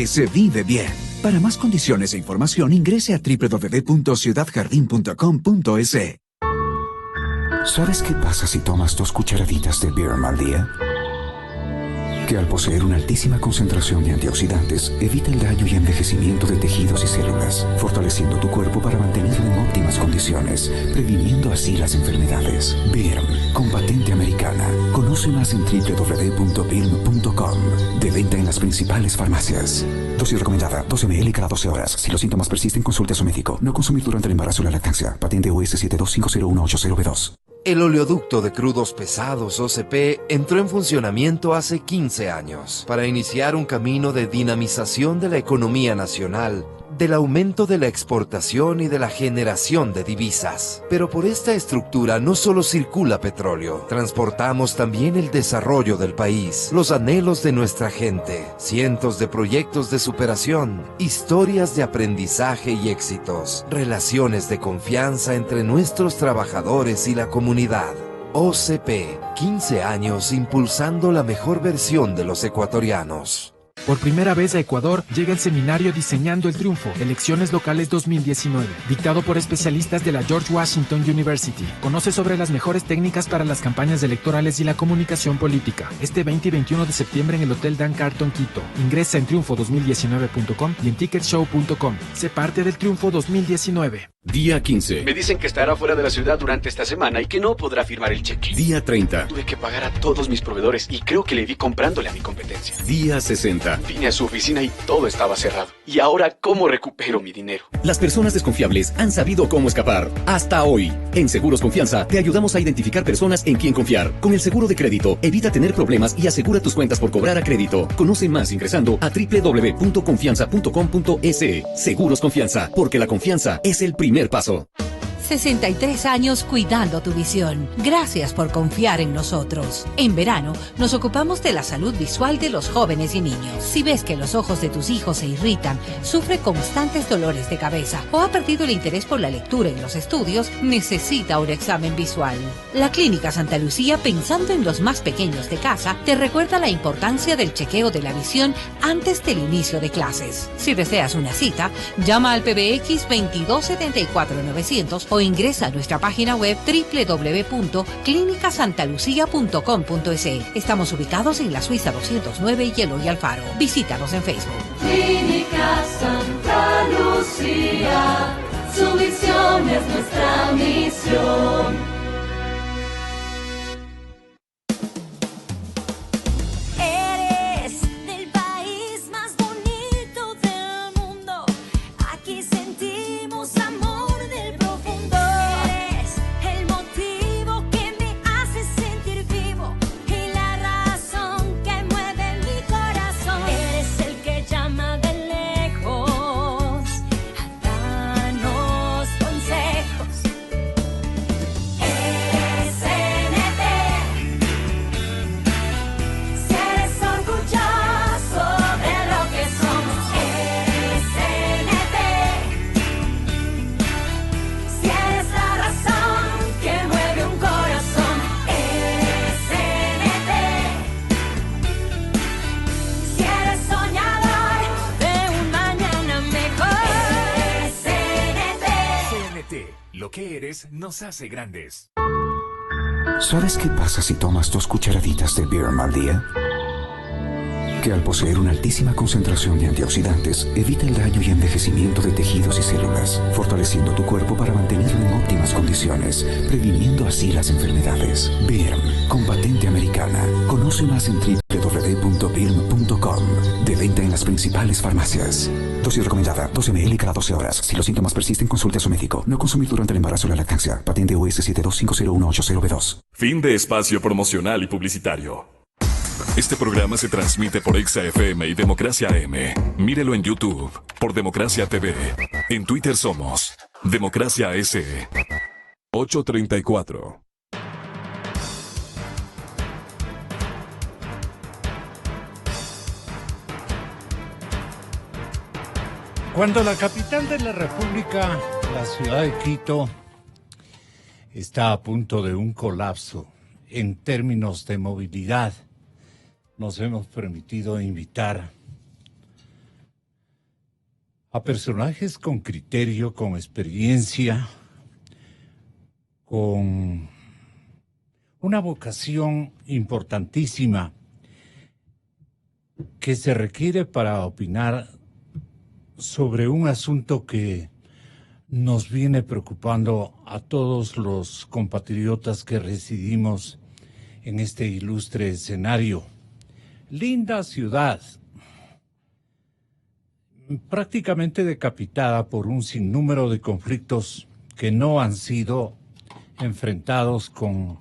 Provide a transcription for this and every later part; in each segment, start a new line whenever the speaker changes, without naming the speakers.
se vive bien. Para más condiciones e información ingrese a www.ciudadjardin.com.es.
¿Sabes qué pasa si tomas 2 cucharaditas de Birm al día? Que al poseer una altísima concentración de antioxidantes, evita el daño y envejecimiento de tejidos y células, fortaleciendo tu cuerpo para mantenerlo en óptimas condiciones, previniendo así las enfermedades. Birm, con patente americana. Conoce más en www.birm.com. De venta en las principales farmacias. Dosis recomendada, 12 ml cada 12 horas. Si los síntomas persisten, consulte a su médico. No consumir durante el embarazo o la lactancia. Patente US 72501880B2.
El oleoducto de crudos pesados OCP entró en funcionamiento hace 15 años para iniciar un camino de dinamización de la economía nacional, del aumento de la exportación y de la generación de divisas. Pero por esta estructura no solo circula petróleo, transportamos también el desarrollo del país, los anhelos de nuestra gente, cientos de proyectos de superación, historias de aprendizaje y éxitos, relaciones de confianza entre nuestros trabajadores y la comunidad. OCP, 15 años impulsando la mejor versión de los ecuatorianos.
Por primera vez a Ecuador llega el seminario Diseñando el Triunfo, Elecciones Locales 2019, dictado por especialistas de la George Washington University. Conoce sobre las mejores técnicas para las campañas electorales y la comunicación política. Este 20 y 21 de septiembre en el Hotel Dan Carton, Quito. Ingresa en triunfo2019.com y en ticketshow.com. Sé parte del Triunfo 2019.
Día 15.
Me dicen que estará fuera de la ciudad durante esta semana y que no podrá firmar el cheque.
Día 30.
Tuve que pagar a todos mis proveedores y creo que le vi comprándole a mi competencia.
Día 60.
Vine a su oficina y todo estaba cerrado. ¿Y ahora cómo recupero mi dinero?
Las personas desconfiables han sabido cómo escapar. Hasta hoy. En Seguros Confianza te ayudamos a identificar personas en quien confiar. Con el seguro de crédito, evita tener problemas y asegura tus cuentas por cobrar a crédito. Conoce más ingresando a www.confianza.com.es. Seguros Confianza, porque la confianza es el primer paso.
63 años cuidando tu visión. Gracias por confiar en nosotros. En verano, nos ocupamos de la salud visual de los jóvenes y niños. Si ves que los ojos de tus hijos se irritan, sufre constantes dolores de cabeza o ha perdido el interés por la lectura en los estudios, necesita un examen visual. La Clínica Santa Lucía, pensando en los más pequeños de casa, te recuerda la importancia del chequeo de la visión antes del inicio de clases. Si deseas una cita, llama al PBX 2274-900 o ingresa a nuestra página web www.clinicasantalucia.com.es. Estamos ubicados en la Suiza 209 y Eloy Alfaro. Visítanos en Facebook.
Clínica Santa Lucía, su visión es nuestra misión.
Lo que eres nos hace grandes.
¿Sabes qué pasa si tomas 2 cucharaditas de Birm al día? Que al poseer una altísima concentración de antioxidantes, evita el daño y envejecimiento de tejidos y células, fortaleciendo tu cuerpo para mantenerlo en óptimas condiciones, previniendo así las enfermedades. Birm, con patente americana. Conoce más en www.birm.com. De venta en las principales farmacias. Dosis recomendada, 12 ml cada 12 horas. Si los síntomas persisten, consulte a su médico. No consumir durante el embarazo o la lactancia. Patente US 72501880B2.
Fin de espacio promocional y publicitario. Este programa se transmite por Exa FM y Democracia AM. Mírelo en YouTube por Democracia TV. En Twitter somos Democracia S. 834.
Cuando la capital de la República, la ciudad de Quito, está a punto de un colapso en términos de movilidad, nos hemos permitido invitar a personajes con criterio, con experiencia, con una vocación importantísima que se requiere para opinar sobre un asunto que nos viene preocupando a todos los compatriotas que residimos en este ilustre escenario. Linda ciudad, prácticamente decapitada por un sinnúmero de conflictos que no han sido enfrentados con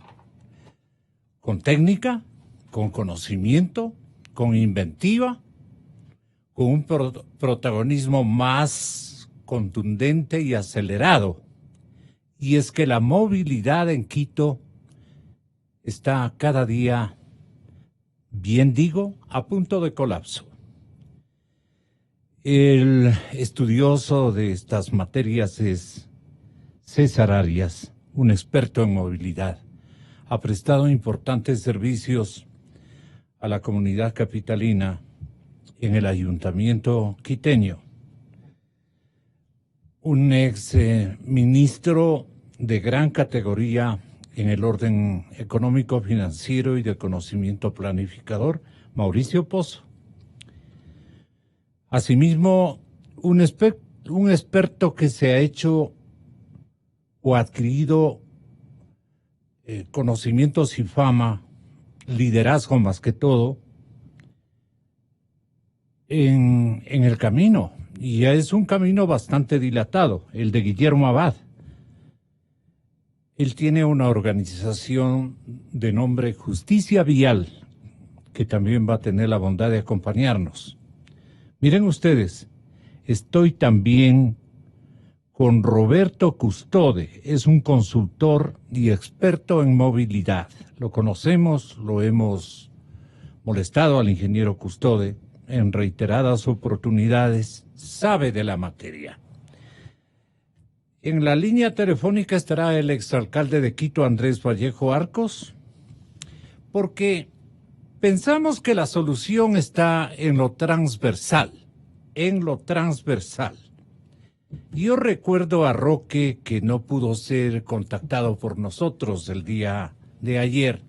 técnica, con conocimiento, con inventiva, con un protagonismo más contundente y acelerado. Y es que la movilidad en Quito está cada día, bien digo, a punto de colapso. El estudioso de estas materias es César Arias, un experto en movilidad. Ha prestado importantes servicios a la comunidad capitalina en el ayuntamiento quiteño. Un ex ministro de gran categoría en el orden económico, financiero y de conocimiento planificador, Mauricio Pozo. Asimismo, un experto que se ha hecho o adquirido conocimientos y fama, liderazgo más que todo, en el camino, y ya es un camino bastante dilatado, el de Guillermo Abad. Él tiene una organización de nombre Justicia Vial, que también va a tener la bondad de acompañarnos. Miren ustedes, estoy también con Roberto Custode, es un consultor y experto en movilidad. Lo conocemos, lo hemos molestado al ingeniero Custode en reiteradas oportunidades, sabe de la materia. En la línea telefónica estará el exalcalde de Quito, Andrés Vallejo Arcos, porque pensamos que la solución está en lo transversal, Yo recuerdo a Roque, que no pudo ser contactado por nosotros el día de ayer.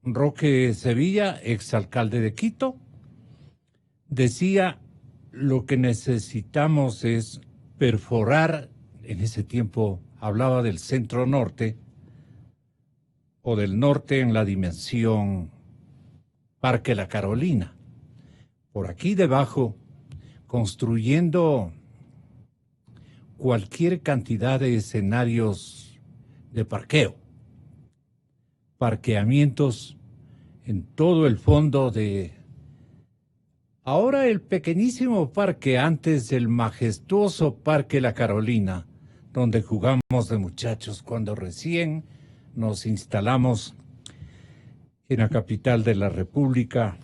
Roque Sevilla, exalcalde de Quito, decía: lo que necesitamos es perforar, en ese tiempo hablaba del centro norte, o del norte en la dimensión Parque La Carolina, por aquí debajo, construyendo cualquier cantidad de escenarios de parqueamientos en todo el fondo de ahora el pequeñísimo parque, antes el majestuoso Parque La Carolina, donde jugamos de muchachos cuando recién nos instalamos en la capital de la República,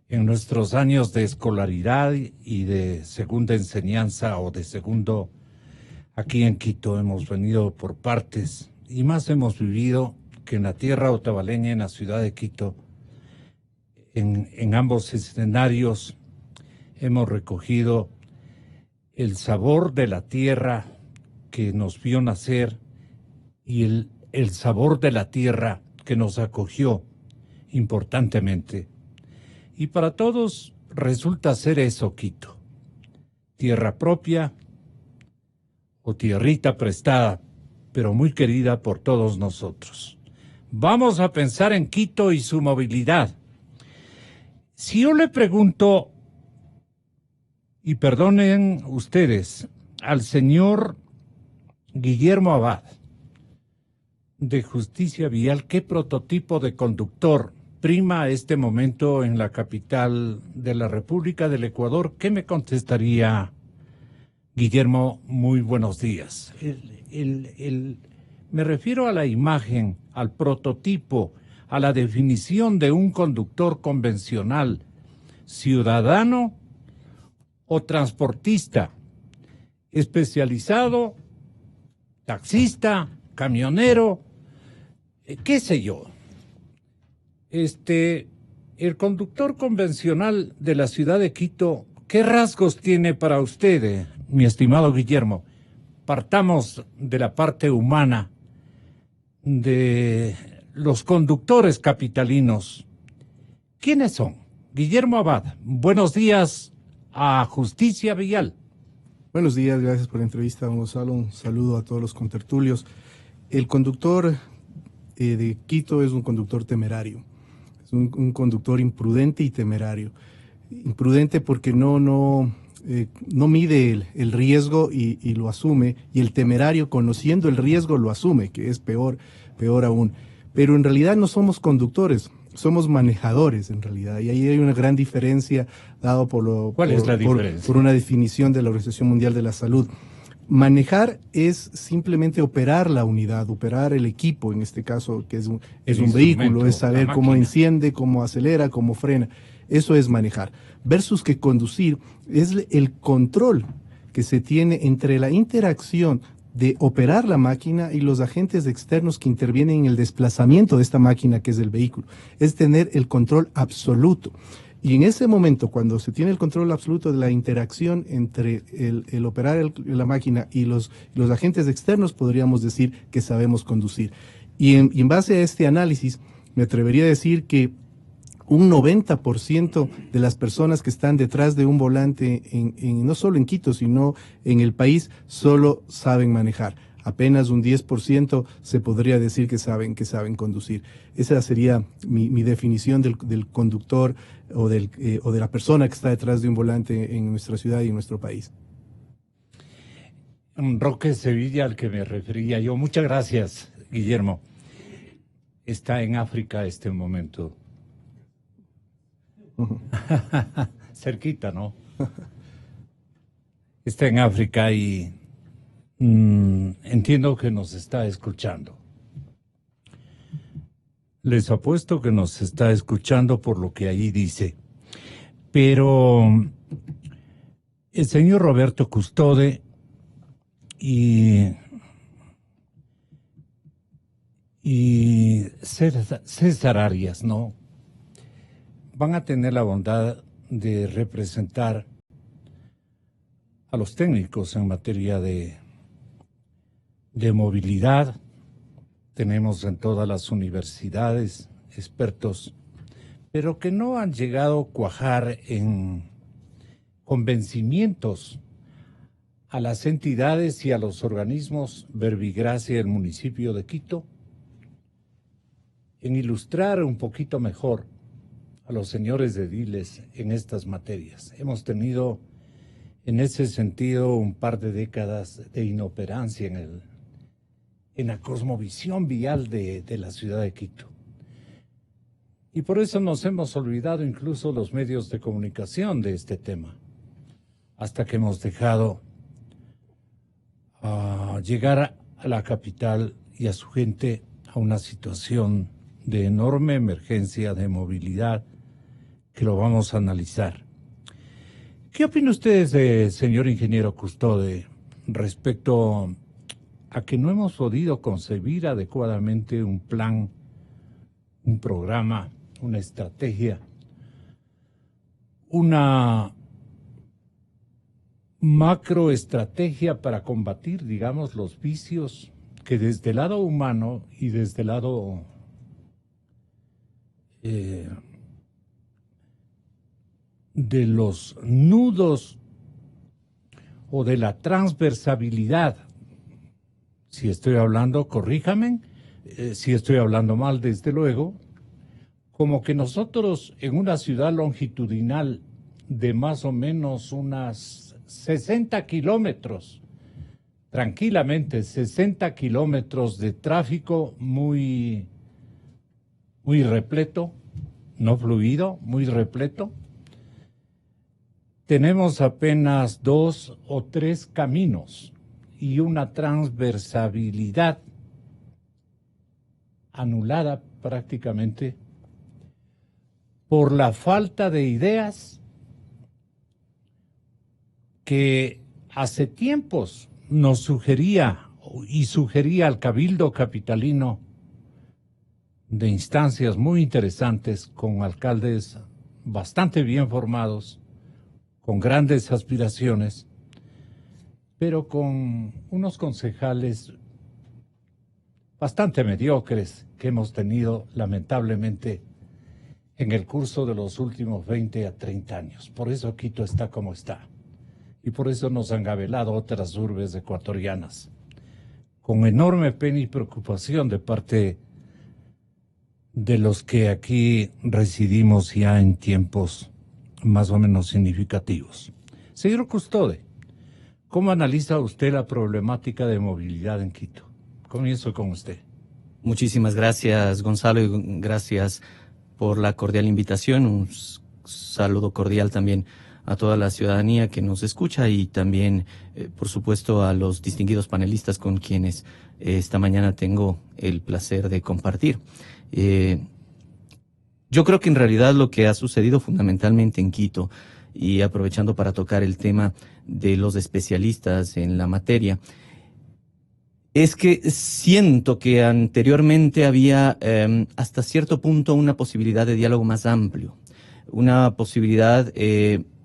en nuestros años de escolaridad y de segunda enseñanza o de segundo. Aquí en Quito hemos venido por partes y más hemos vivido que en la tierra otavaleña, en la ciudad de Quito. En ambos escenarios hemos recogido el sabor de la tierra que nos vio nacer y el sabor de la tierra que nos acogió importantemente. Y para todos resulta ser eso Quito, tierra propia o tierrita prestada, pero muy querida por todos nosotros. Vamos a pensar en Quito y su movilidad. Si yo le pregunto, y perdonen ustedes, al señor Guillermo Abad, de Justicia Vial, ¿qué prototipo de conductor prima a este momento en la capital de la República del Ecuador? ¿Qué me contestaría Guillermo? Muy buenos días. Me refiero a la imagen, al prototipo, a la definición de un conductor convencional, ciudadano o transportista, especializado, taxista, camionero, qué sé yo. El conductor convencional de la ciudad de Quito, ¿Qué rasgos tiene para usted, mi estimado Guillermo? Partamos de la parte humana, de los conductores capitalinos. ¿Quiénes son? Guillermo Abad, buenos días a Justicia Vial.
Buenos días, gracias por la entrevista, don Gonzalo. Un saludo a todos los contertulios. El conductor de Quito es un conductor temerario, es un conductor imprudente y temerario. Imprudente porque no mide el riesgo y lo asume, y el temerario, conociendo el riesgo, lo asume, que es peor aún. Pero en realidad no somos conductores, somos manejadores en realidad, y ahí hay una gran diferencia dado
¿Cuál es la diferencia?
Por una definición de la Organización Mundial de la Salud. Manejar es simplemente operar la unidad, operar el equipo, en este caso, que es un vehículo, es saber cómo enciende, cómo acelera, cómo frena. Eso es manejar. Versus que conducir es el control que se tiene entre la interacción de operar la máquina y los agentes externos que intervienen en el desplazamiento de esta máquina, que es el vehículo. Es tener el control absoluto. Y en ese momento, cuando se tiene el control absoluto de la interacción entre el operar la máquina y los agentes externos, podríamos decir que sabemos conducir. Y en base a este análisis, me atrevería a decir que un 90% de las personas que están detrás de un volante, no solo en Quito, sino en el país, solo saben manejar. Apenas un 10% se podría decir que saben conducir. Esa sería mi definición del conductor o de la persona que está detrás de un volante en nuestra ciudad y en nuestro país.
Roque Sevilla, al que me refería yo. Muchas gracias, Guillermo. Está en África este momento. Cerquita, ¿no? Está en África y entiendo que nos está escuchando. Les apuesto que nos está escuchando por lo que ahí dice. Pero el señor Roberto Custode y César Arias, ¿no?, van a tener la bondad de representar a los técnicos en materia de movilidad. Tenemos en todas las universidades expertos, pero que no han llegado a cuajar en convencimientos a las entidades y a los organismos Verbigracia del municipio de Quito, en ilustrar un poquito mejor a los señores ediles en estas materias. Hemos tenido en ese sentido un par de décadas de inoperancia en la cosmovisión vial de la ciudad de Quito. Y por eso nos hemos olvidado incluso los medios de comunicación de este tema, hasta que hemos dejado llegar a la capital y a su gente a una situación de enorme emergencia de movilidad, que lo vamos a analizar. ¿Qué opina usted, señor ingeniero Custode, respecto a que no hemos podido concebir adecuadamente un plan, un programa, una estrategia, una macroestrategia para combatir, digamos, los vicios que desde el lado humano y desde el lado de los nudos o de la transversabilidad? Si estoy hablando, corríjame, si estoy hablando mal, desde luego, como que nosotros en una ciudad longitudinal de más o menos unas 60 kilómetros, tranquilamente 60 kilómetros de tráfico muy repleto, no fluido, muy repleto, tenemos apenas 2 o 3 caminos y una transversabilidad anulada prácticamente por la falta de ideas que hace tiempos nos sugería al Cabildo Capitalino, de instancias muy interesantes con alcaldes bastante bien formados, con grandes aspiraciones, pero con unos concejales bastante mediocres que hemos tenido lamentablemente en el curso de los últimos 20 a 30 años. Por eso Quito está como está. Y por eso nos han gabelado otras urbes ecuatorianas. Con enorme pena y preocupación de parte de los que aquí residimos ya en tiempos más o menos significativos. Señor Custode, ¿cómo analiza usted la problemática de movilidad en Quito? Comienzo con usted.
Muchísimas gracias, Gonzalo, y gracias por la cordial invitación. Un saludo cordial también a toda la ciudadanía que nos escucha y también, por supuesto, a los distinguidos panelistas con quienes esta mañana tengo el placer de compartir. Yo creo que en realidad lo que ha sucedido fundamentalmente en Quito, y aprovechando para tocar el tema de los especialistas en la materia, es que siento que anteriormente había hasta cierto punto una posibilidad de diálogo más amplio, una posibilidad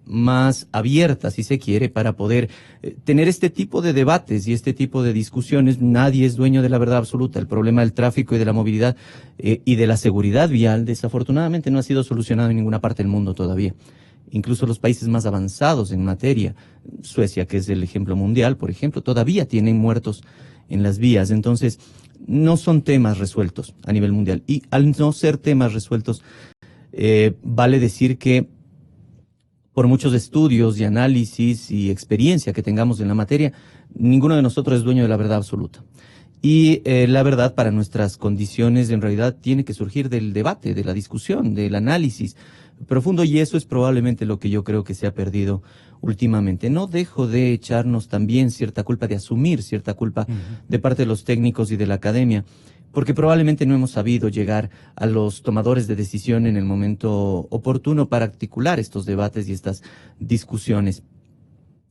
más abierta, si se quiere, para poder tener este tipo de debates y este tipo de discusiones. Nadie es dueño de la verdad absoluta. El problema del tráfico y de la movilidad y de la seguridad vial, desafortunadamente, no ha sido solucionado en ninguna parte del mundo todavía. Incluso los países más avanzados en materia, Suecia, que es el ejemplo mundial, por ejemplo, todavía tienen muertos en las vías. Entonces, no son temas resueltos a nivel mundial. Y al no ser temas resueltos, vale decir que por muchos estudios y análisis y experiencia que tengamos en la materia, ninguno de nosotros es dueño de la verdad absoluta. Y la verdad para nuestras condiciones en realidad tiene que surgir del debate, de la discusión, del análisis profundo, y eso es probablemente lo que yo creo que se ha perdido últimamente. No dejo de echarnos también cierta culpa, de asumir cierta culpa de parte de los técnicos y de la academia, porque probablemente no hemos sabido llegar a los tomadores de decisión en el momento oportuno para articular estos debates y estas discusiones.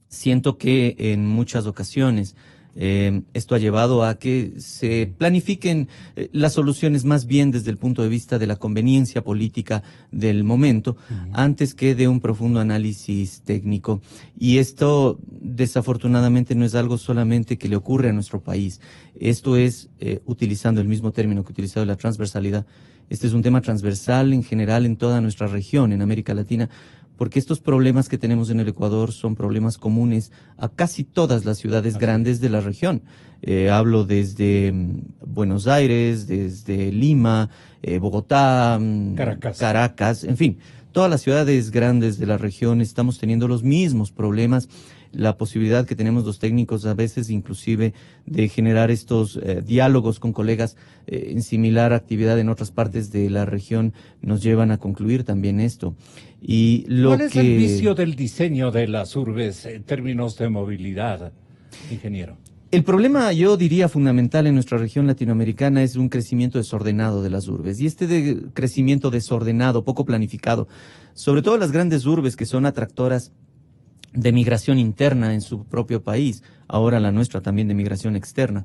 Siento que en muchas ocasiones esto ha llevado a que se planifiquen las soluciones más bien desde el punto de vista de la conveniencia política del momento, antes que de un profundo análisis técnico. Y esto, desafortunadamente, no es algo solamente que le ocurre a nuestro país. Esto es, utilizando el mismo término que he utilizado, la transversalidad. Este es un tema transversal en general en toda nuestra región, en América Latina, porque estos problemas que tenemos en el Ecuador son problemas comunes a casi todas las ciudades grandes de la región. Hablo desde Buenos Aires, desde Lima, Bogotá, Caracas, en fin, todas las ciudades grandes de la región estamos teniendo los mismos problemas. La posibilidad que tenemos los técnicos a veces inclusive de generar estos diálogos con colegas en similar actividad en otras partes de la región nos llevan a concluir también esto. Y
¿Cuál es el vicio del diseño de las urbes en términos de movilidad, ingeniero?
El problema, yo diría, fundamental en nuestra región latinoamericana es un crecimiento desordenado de las urbes. Y este crecimiento desordenado, poco planificado, sobre todo las grandes urbes que son atractoras de migración interna en su propio país, ahora la nuestra también de migración externa,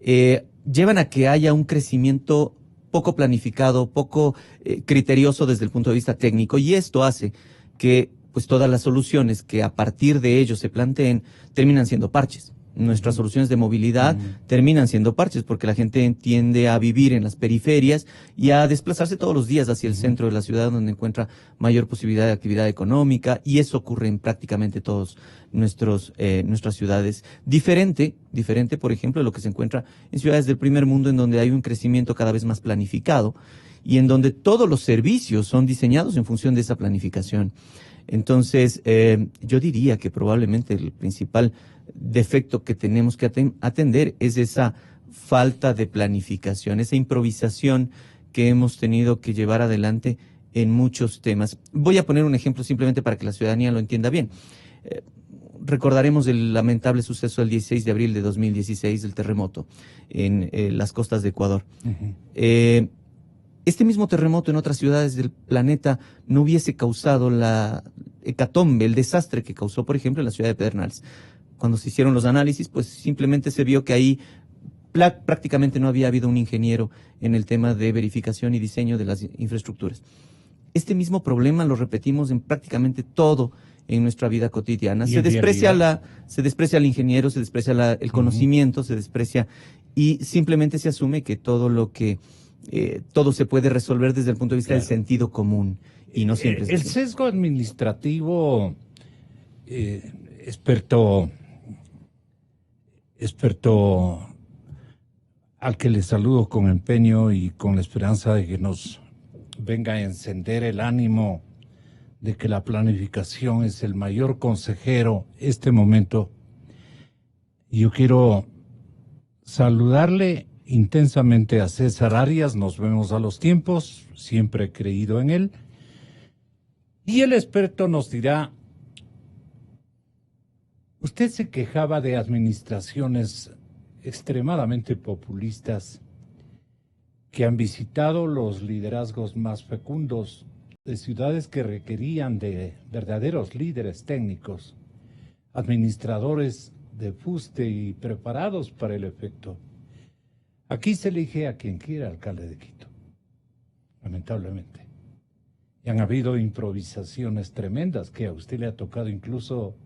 llevan a que haya un crecimiento poco planificado, poco criterioso desde el punto de vista técnico, y esto hace que pues todas las soluciones que a partir de ello se planteen terminan siendo parches. Nuestras soluciones de movilidad terminan siendo parches porque la gente tiende a vivir en las periferias y a desplazarse todos los días hacia el centro de la ciudad, donde encuentra mayor posibilidad de actividad económica, y eso ocurre en prácticamente todas nuestras ciudades. Diferente, por ejemplo, de lo que se encuentra en ciudades del primer mundo, en donde hay un crecimiento cada vez más planificado y en donde todos los servicios son diseñados en función de esa planificación. Entonces, yo diría que probablemente el principal defecto que tenemos que atender es esa falta de planificación, esa improvisación que hemos tenido que llevar adelante en muchos temas. Voy a poner un ejemplo simplemente para que la ciudadanía lo entienda bien. Recordaremos el lamentable suceso del 16 de abril de 2016, del terremoto en las costas de Ecuador. Este mismo terremoto en otras ciudades del planeta no hubiese causado la hecatombe, el desastre que causó, por ejemplo, en la ciudad de Pedernales. Cuando se hicieron los análisis, pues simplemente se vio que ahí prácticamente no había habido un ingeniero en el tema de verificación y diseño de las infraestructuras. Este mismo problema lo repetimos en prácticamente todo en nuestra vida cotidiana. Se desprecia al ingeniero, se desprecia el conocimiento, se desprecia y simplemente se asume que todo se puede resolver desde el punto de vista del sentido común y no siempre es
el
así.
sesgo administrativo, experto al que le saludo con empeño y con la esperanza de que nos venga a encender el ánimo de que la planificación es el mayor consejero este momento. Yo quiero saludarle intensamente a César Arias, nos vemos a los tiempos, siempre he creído en él. Y el experto nos dirá, usted se quejaba de administraciones extremadamente populistas que han visitado los liderazgos más fecundos de ciudades que requerían de verdaderos líderes técnicos, administradores de fuste y preparados para el efecto. Aquí se elige a quien quiera alcalde de Quito, lamentablemente. Y han habido improvisaciones tremendas que a usted le ha tocado incluso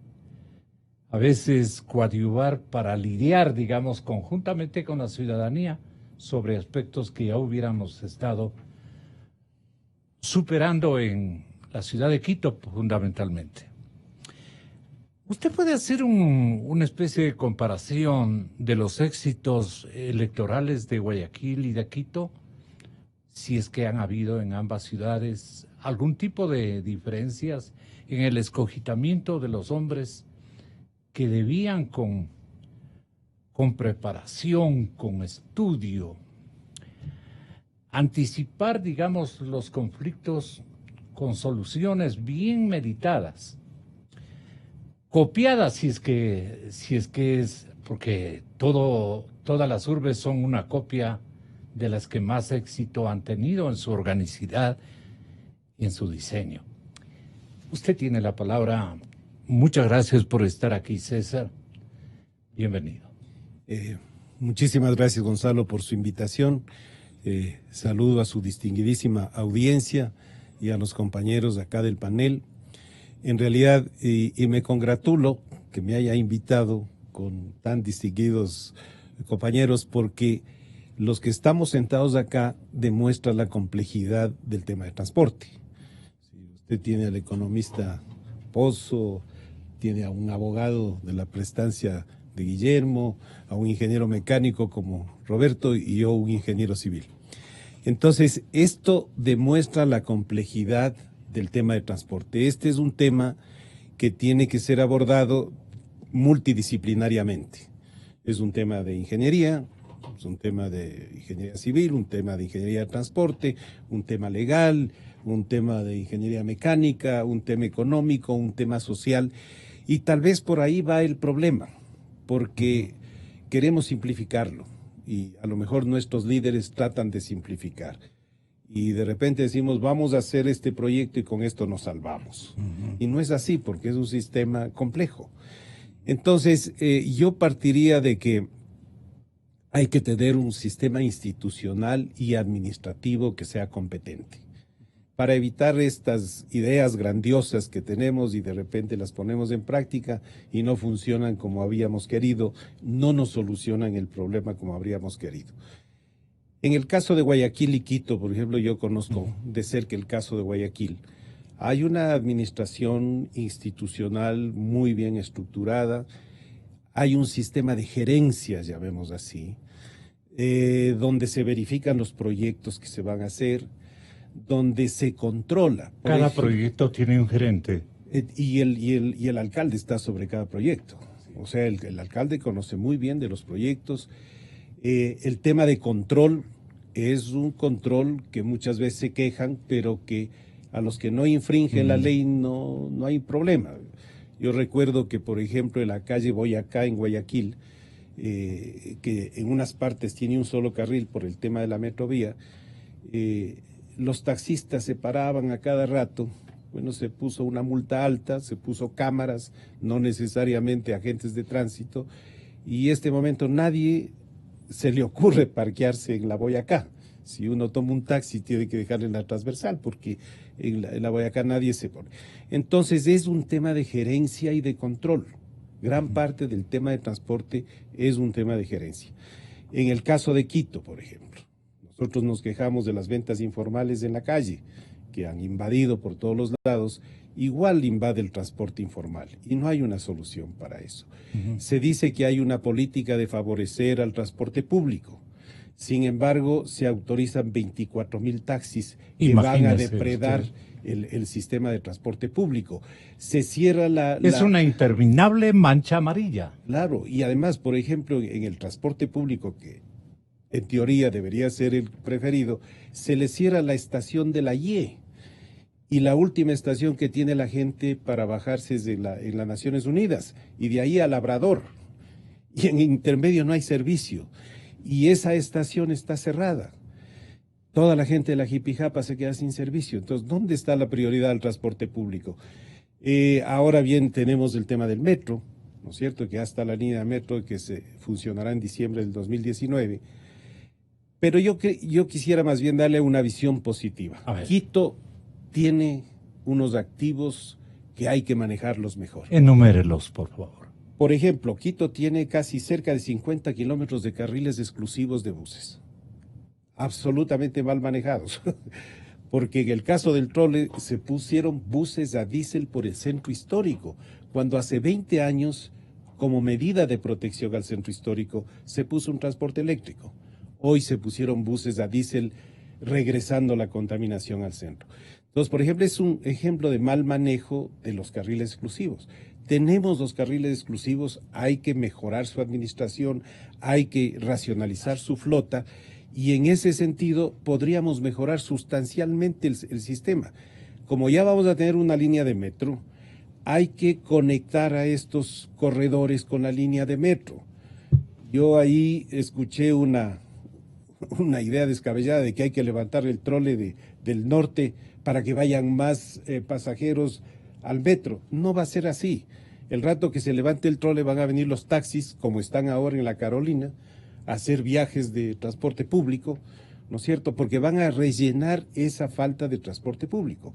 a veces coadyuvar para lidiar, digamos, conjuntamente con la ciudadanía sobre aspectos que ya hubiéramos estado superando en la ciudad de Quito fundamentalmente. ¿Usted puede hacer una especie de comparación de los éxitos electorales de Guayaquil y de Quito, si es que han habido en ambas ciudades algún tipo de diferencias en el escogitamiento de los hombres que debían con preparación, con estudio, anticipar, digamos, los conflictos con soluciones bien meditadas, copiadas si es que es, porque todas las urbes son una copia de las que más éxito han tenido en su organicidad y en su diseño? Usted tiene la palabra. Muchas gracias por estar aquí, César. Bienvenido.
Muchísimas gracias, Gonzalo, por su invitación. Saludo a su distinguidísima audiencia y a los compañeros de acá del panel. En realidad, y me congratulo que me haya invitado con tan distinguidos compañeros, porque los que estamos sentados acá demuestran la complejidad del tema de transporte. Usted tiene al economista Pozo, tiene a un abogado de la prestancia de Guillermo, a un ingeniero mecánico como Roberto y yo un ingeniero civil. Entonces, esto demuestra la complejidad del tema de transporte. Este es un tema que tiene que ser abordado multidisciplinariamente. Es un tema de ingeniería, es un tema de ingeniería civil, un tema de ingeniería de transporte, un tema legal, un tema de ingeniería mecánica, un tema económico, un tema social. Y tal vez por ahí va el problema, porque queremos simplificarlo y a lo mejor nuestros líderes tratan de simplificar. Y de repente decimos, vamos a hacer este proyecto y con esto nos salvamos. Y no es así, porque es un sistema complejo. Entonces, yo partiría de que hay que tener un sistema institucional y administrativo que sea competente, para evitar estas ideas grandiosas que tenemos y de repente las ponemos en práctica y no funcionan como habíamos querido, no nos solucionan el problema como habríamos querido. En el caso de Guayaquil y Quito, por ejemplo, yo conozco de cerca el caso de Guayaquil. Hay una administración institucional muy bien estructurada, hay un sistema de gerencias, llamémoslo así, donde se verifican los proyectos que se van a hacer, donde se controla.
Cada proyecto tiene un gerente.
Y el alcalde está sobre cada proyecto. O sea, el alcalde conoce muy bien de los proyectos. El tema de control es un control que muchas veces se quejan, pero que a los que no infringen la ley no hay problema. Yo recuerdo que, por ejemplo, en la calle Boyacá, en Guayaquil, que en unas partes tiene un solo carril por el tema de la metrovía, los taxistas se paraban a cada rato. Bueno, se puso una multa alta, se puso cámaras, no necesariamente agentes de tránsito, y en este momento nadie se le ocurre parquearse en la Boyacá, Si uno toma un taxi, tiene que dejarle en la transversal, porque en la Boyacá nadie se pone. Entonces, es un tema de gerencia y de control. Gran parte del tema de transporte es un tema de gerencia. En el caso de Quito, por ejemplo, nosotros nos quejamos de las ventas informales en la calle, que han invadido por todos los lados. Igual invade el transporte informal y no hay una solución para eso. Se dice que hay una política de favorecer al transporte público. Sin embargo, se autorizan 24,000 taxis que van a depredar el sistema de transporte público. Se cierra
Es una interminable mancha amarilla.
Claro, y además, por ejemplo, en el transporte público, que en teoría debería ser el preferido, se le cierra la estación de la Y. Y la última estación que tiene la gente para bajarse es en las Naciones Unidas, y de ahí a Labrador. Y en intermedio no hay servicio. Y esa estación está cerrada. Toda la gente de la Jipijapa se queda sin servicio. Entonces, ¿dónde está la prioridad al transporte público? Ahora bien, tenemos el tema del metro, ¿no es cierto? Que hasta la línea de metro que se funcionará en diciembre del 2019. Pero yo quisiera más bien darle una visión positiva. Quito tiene unos activos que hay que manejarlos mejor.
Enumérelos, por favor.
Por ejemplo, Quito tiene casi cerca de 50 kilómetros de carriles exclusivos de buses. Absolutamente mal manejados. Porque en el caso del trole se pusieron buses a diésel por el centro histórico, cuando hace 20 años, como medida de protección al centro histórico, se puso un transporte eléctrico. Hoy se pusieron buses a diésel regresando la contaminación al centro. Entonces, por ejemplo, es un ejemplo de mal manejo de los carriles exclusivos. Tenemos los carriles exclusivos, hay que mejorar su administración, hay que racionalizar su flota y en ese sentido podríamos mejorar sustancialmente el sistema. Como ya vamos a tener una línea de metro, hay que conectar a estos corredores con la línea de metro. Yo ahí escuché una idea descabellada de que hay que levantar el trole del norte para que vayan más pasajeros al metro. No va a ser así. El rato que se levante el trole van a venir los taxis, como están ahora en la Carolina, a hacer viajes de transporte público, ¿no es cierto? Porque van a rellenar esa falta de transporte público.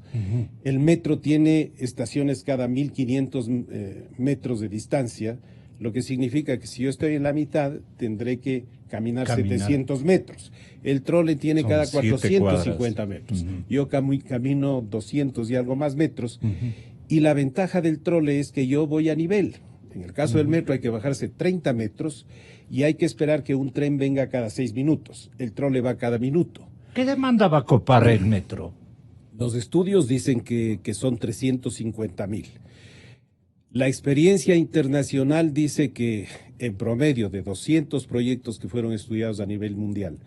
El metro tiene estaciones cada 1,500 metros de distancia, lo que significa que si yo estoy en la mitad, tendré que caminar 700 metros. El trole tiene cada 450 metros. Yo camino 200 y algo más metros. Y la ventaja del trole es que yo voy a nivel. En el caso del metro hay que bajarse 30 metros y hay que esperar que un tren venga cada 6 minutos. El trole va cada minuto.
¿Qué demanda va a copar el metro?
Los estudios dicen que son 350,000. La experiencia internacional dice que en promedio de 200 proyectos que fueron estudiados a nivel mundial,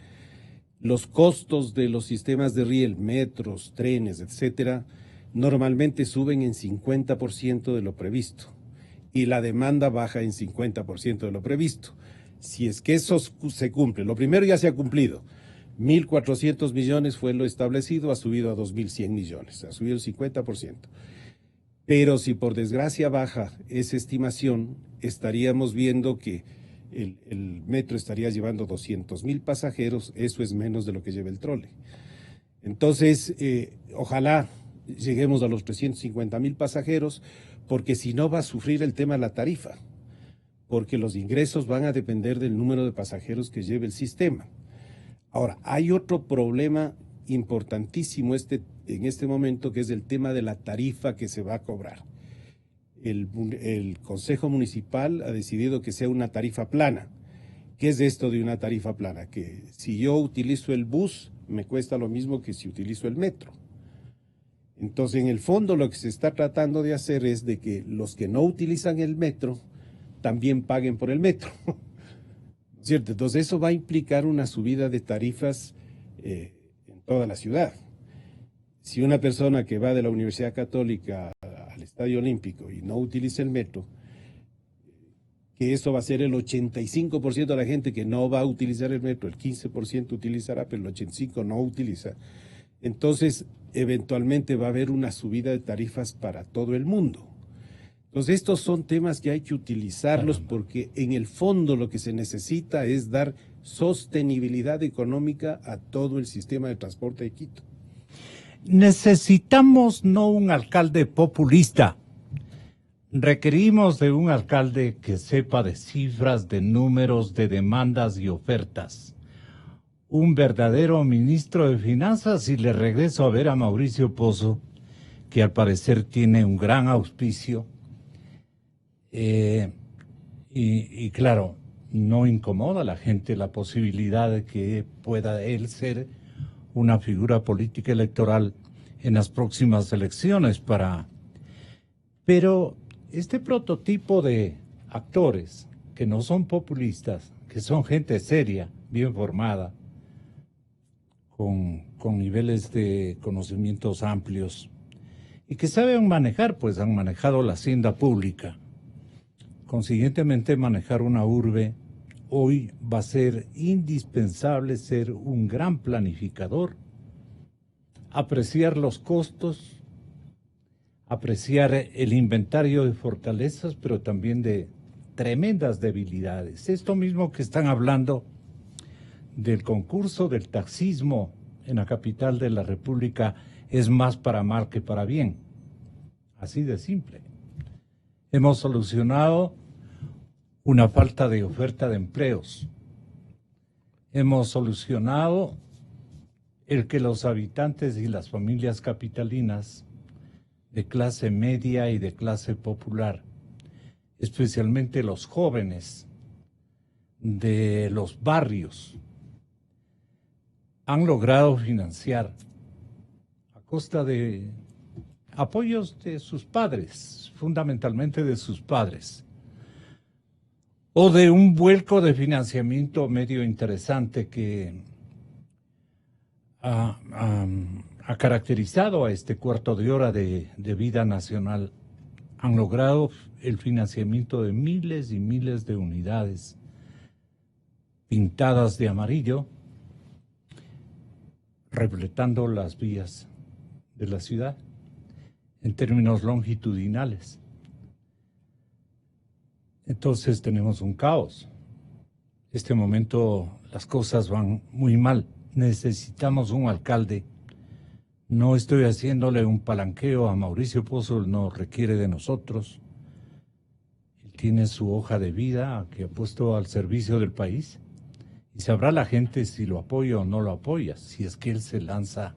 los costos de los sistemas de riel, metros, trenes, etcétera, normalmente suben en 50% de lo previsto y la demanda baja en 50% de lo previsto. Si es que eso se cumple, lo primero ya se ha cumplido. 1.400 millones fue lo establecido, ha subido a 2.100 millones, ha subido el 50%. Pero si por desgracia baja esa estimación, estaríamos viendo que el metro estaría llevando 200,000 pasajeros, eso es menos de lo que lleva el trole. Entonces, ojalá lleguemos a los 350,000 pasajeros, porque si no va a sufrir el tema de la tarifa, porque los ingresos van a depender del número de pasajeros que lleve el sistema. Ahora, hay otro problema importantísimo en este momento, que es el tema de la tarifa que se va a cobrar. El Consejo Municipal ha decidido que sea una tarifa plana. ¿Qué es esto de una tarifa plana? Que si yo utilizo el bus, me cuesta lo mismo que si utilizo el metro. Entonces, en el fondo, lo que se está tratando de hacer es de que los que no utilizan el metro también paguen por el metro. ¿Cierto? Entonces, eso va a implicar una subida de tarifas en toda la ciudad. Si una persona que va de la Universidad Católica al Estadio Olímpico y no utiliza el metro, que eso va a ser el 85% de la gente que no va a utilizar el metro, el 15% utilizará, pero el 85% no utiliza. Entonces, eventualmente va a haber una subida de tarifas para todo el mundo. Entonces, estos son temas que hay que utilizarlos porque en el fondo lo que se necesita es dar sostenibilidad económica a todo el sistema de transporte de Quito.
Necesitamos no un alcalde populista. Requerimos de un alcalde que sepa de cifras, de números, de demandas y ofertas. Un verdadero ministro de Finanzas, y le regreso a ver a Mauricio Pozo, que al parecer tiene un gran auspicio. Y claro, no incomoda a la gente la posibilidad de que pueda él ser una figura política electoral en las próximas elecciones Pero este prototipo de actores que no son populistas, que son gente seria, bien formada, con niveles de conocimientos amplios y que saben manejar, pues han manejado la hacienda pública. Consiguientemente, manejar una urbe hoy va a ser indispensable ser un gran planificador, apreciar los costos, apreciar el inventario de fortalezas, pero también de tremendas debilidades. Esto mismo que están hablando del concurso del taxismo en la capital de la República es más para mal que para bien. Así de simple. Hemos solucionado una falta de oferta de empleos. Hemos solucionado el que los habitantes y las familias capitalinas de clase media y de clase popular, especialmente los jóvenes de los barrios, han logrado financiar a costa de apoyos de sus padres, fundamentalmente de sus padres, o de un vuelco de financiamiento medio interesante que ha caracterizado a este cuarto de hora de vida nacional. Han logrado el financiamiento de miles y miles de unidades pintadas de amarillo, repletando las vías de la ciudad en términos longitudinales. Entonces tenemos un caos. En este momento las cosas van muy mal. Necesitamos un alcalde. No estoy haciéndole un palanqueo a Mauricio Pozo, no requiere de nosotros. Él tiene su hoja de vida que ha puesto al servicio del país y sabrá la gente si lo apoya o no lo apoya, si es que él se lanza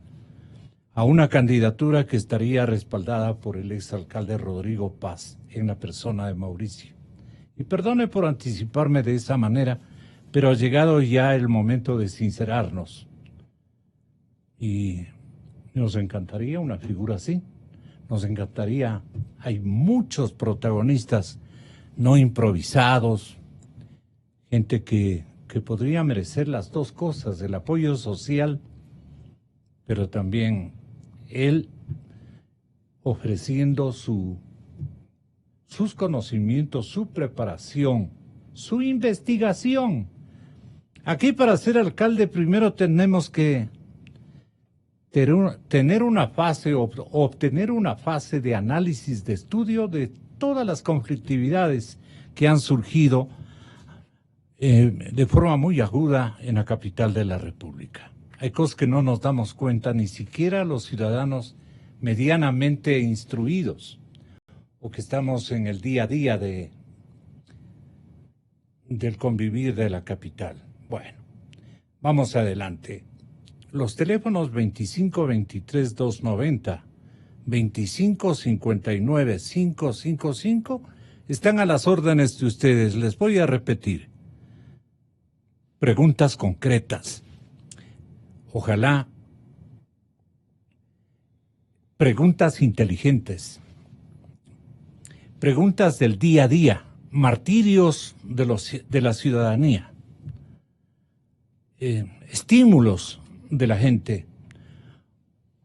a una candidatura que estaría respaldada por el exalcalde Rodrigo Paz en la persona de Mauricio. Y perdone por anticiparme de esa manera, pero ha llegado ya el momento de sincerarnos. Y nos encantaría una figura así. Nos encantaría. Hay muchos protagonistas no improvisados, gente que podría merecer las dos cosas, el apoyo social, pero también él ofreciendo sus conocimientos, su preparación, su investigación. Aquí para ser alcalde primero tenemos que tener una fase, obtener una fase de análisis, de estudio de todas las conflictividades que han surgido de forma muy aguda en la capital de la República. Hay cosas que no nos damos cuenta, ni siquiera los ciudadanos medianamente instruidos, o que estamos en el día a día del convivir de la capital. Bueno, vamos adelante. Los teléfonos 2523-290, 2559-555 están a las órdenes de ustedes. Les voy a repetir. Preguntas concretas. Ojalá preguntas inteligentes. Preguntas del día a día. Martirios de la ciudadanía. Estímulos de la gente.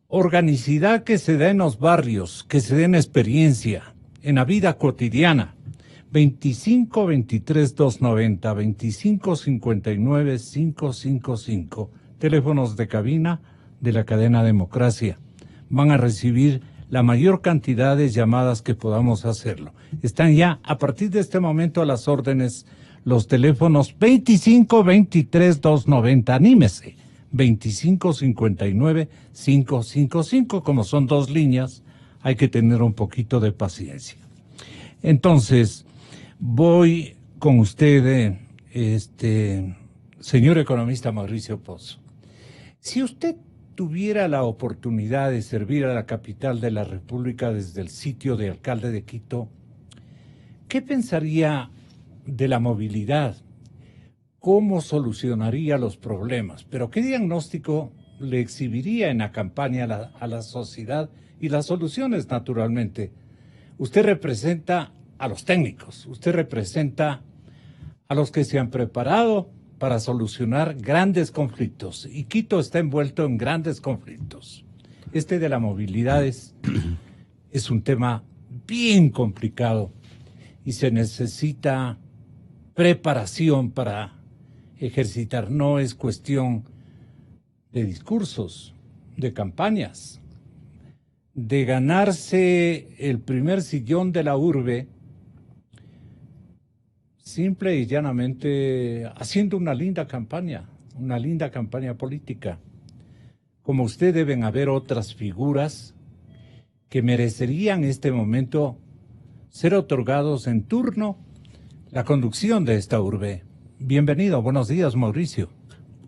Organicidad que se da en los barrios, que se dé en experiencia, en la vida cotidiana. 2523-290, 2559-555, teléfonos de cabina de la cadena Democracia. Van a recibir la mayor cantidad de llamadas que podamos hacerlo. Están ya a partir de este momento a las órdenes los teléfonos 2523-290, anímese, 2559-555, como son 2 líneas, hay que tener un poquito de paciencia. Entonces, voy con usted, señor economista Mauricio Pozo. Si usted tuviera la oportunidad de servir a la capital de la República desde el sitio de alcalde de Quito, ¿qué pensaría de la movilidad? ¿Cómo solucionaría los problemas? Pero ¿qué diagnóstico le exhibiría en la campaña a la sociedad y las soluciones, naturalmente? Usted representa a los técnicos, usted representa a los que se han preparado para solucionar grandes conflictos, y Quito está envuelto en grandes conflictos. Este de la movilidad es un tema bien complicado y se necesita preparación para ejercitar. No es cuestión de discursos, de campañas, de ganarse el primer sillón de la urbe, simple y llanamente haciendo una linda campaña política. Como usted, deben haber otras figuras que merecerían en este momento ser otorgados en turno la conducción de esta urbe. Bienvenido, buenos días, Mauricio.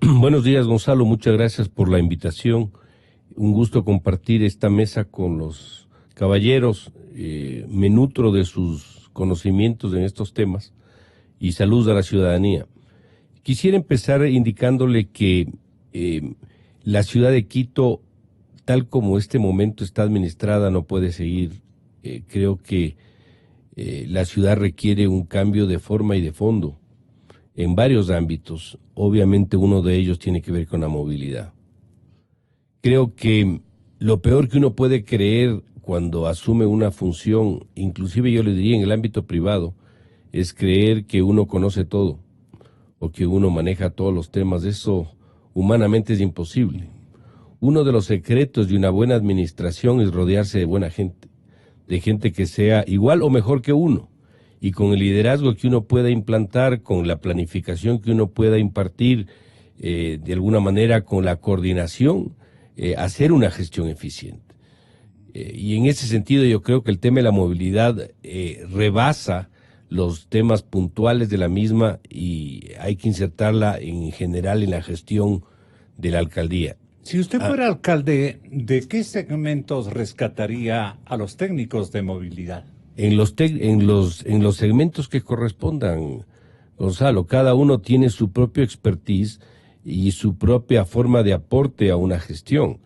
Buenos días, Gonzalo, muchas gracias por la invitación. Un gusto compartir esta mesa con los caballeros. Me nutro de sus conocimientos en estos temas y saludos a la ciudadanía. Quisiera empezar indicándole que la ciudad de Quito, tal como este momento está administrada, no puede seguir. Creo que la ciudad requiere un cambio de forma y de fondo en varios ámbitos. Obviamente uno de ellos tiene que ver con la movilidad. Creo que lo peor que uno puede creer cuando asume una función, inclusive yo le diría en el ámbito privado, es creer que uno conoce todo o que uno maneja todos los temas. Eso humanamente es imposible. Uno de los secretos de una buena administración es rodearse de buena gente, de gente que sea igual o mejor que uno, y con el liderazgo que uno pueda implantar, con la planificación que uno pueda impartir, de alguna manera con la coordinación, hacer una gestión eficiente. Y en ese sentido yo creo que el tema de la movilidad rebasa los temas puntuales de la misma y hay que insertarla en general en la gestión de la alcaldía.
Si usted fuera alcalde, ¿de qué segmentos rescataría a los técnicos de movilidad?
En los segmentos que correspondan, Gonzalo. Cada uno tiene su propio expertise y su propia forma de aporte a una gestión.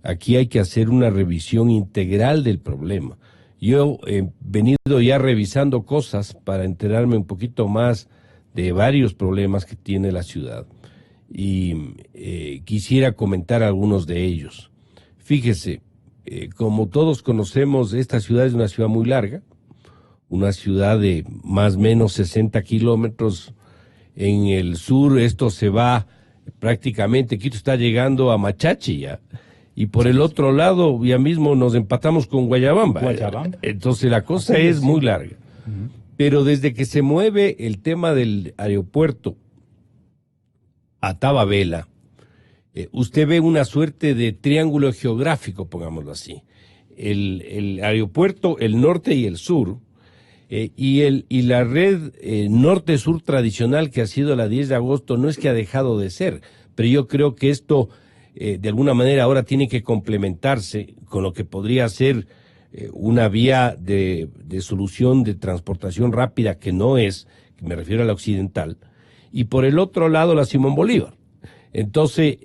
Aquí hay que hacer una revisión integral del problema. Yo he venido ya revisando cosas para enterarme un poquito más de varios problemas que tiene la ciudad y quisiera comentar algunos de ellos. Fíjese, como todos conocemos, esta ciudad es una ciudad muy larga, una ciudad de más o menos 60 kilómetros. En el sur esto se va prácticamente, Quito está llegando a Machachi ya. Y por el otro lado, ya mismo nos empatamos con Guayabamba. Entonces la cosa es muy larga. Pero desde que se mueve el tema del aeropuerto a Tababela, usted ve una suerte de triángulo geográfico, pongámoslo así. El aeropuerto, el norte y el sur, y la red norte-sur tradicional que ha sido la 10 de agosto no es que ha dejado de ser, pero yo creo que esto de alguna manera ahora tiene que complementarse con lo que podría ser una vía de solución de transportación rápida que no es, me refiero a la occidental, y por el otro lado la Simón Bolívar. Entonces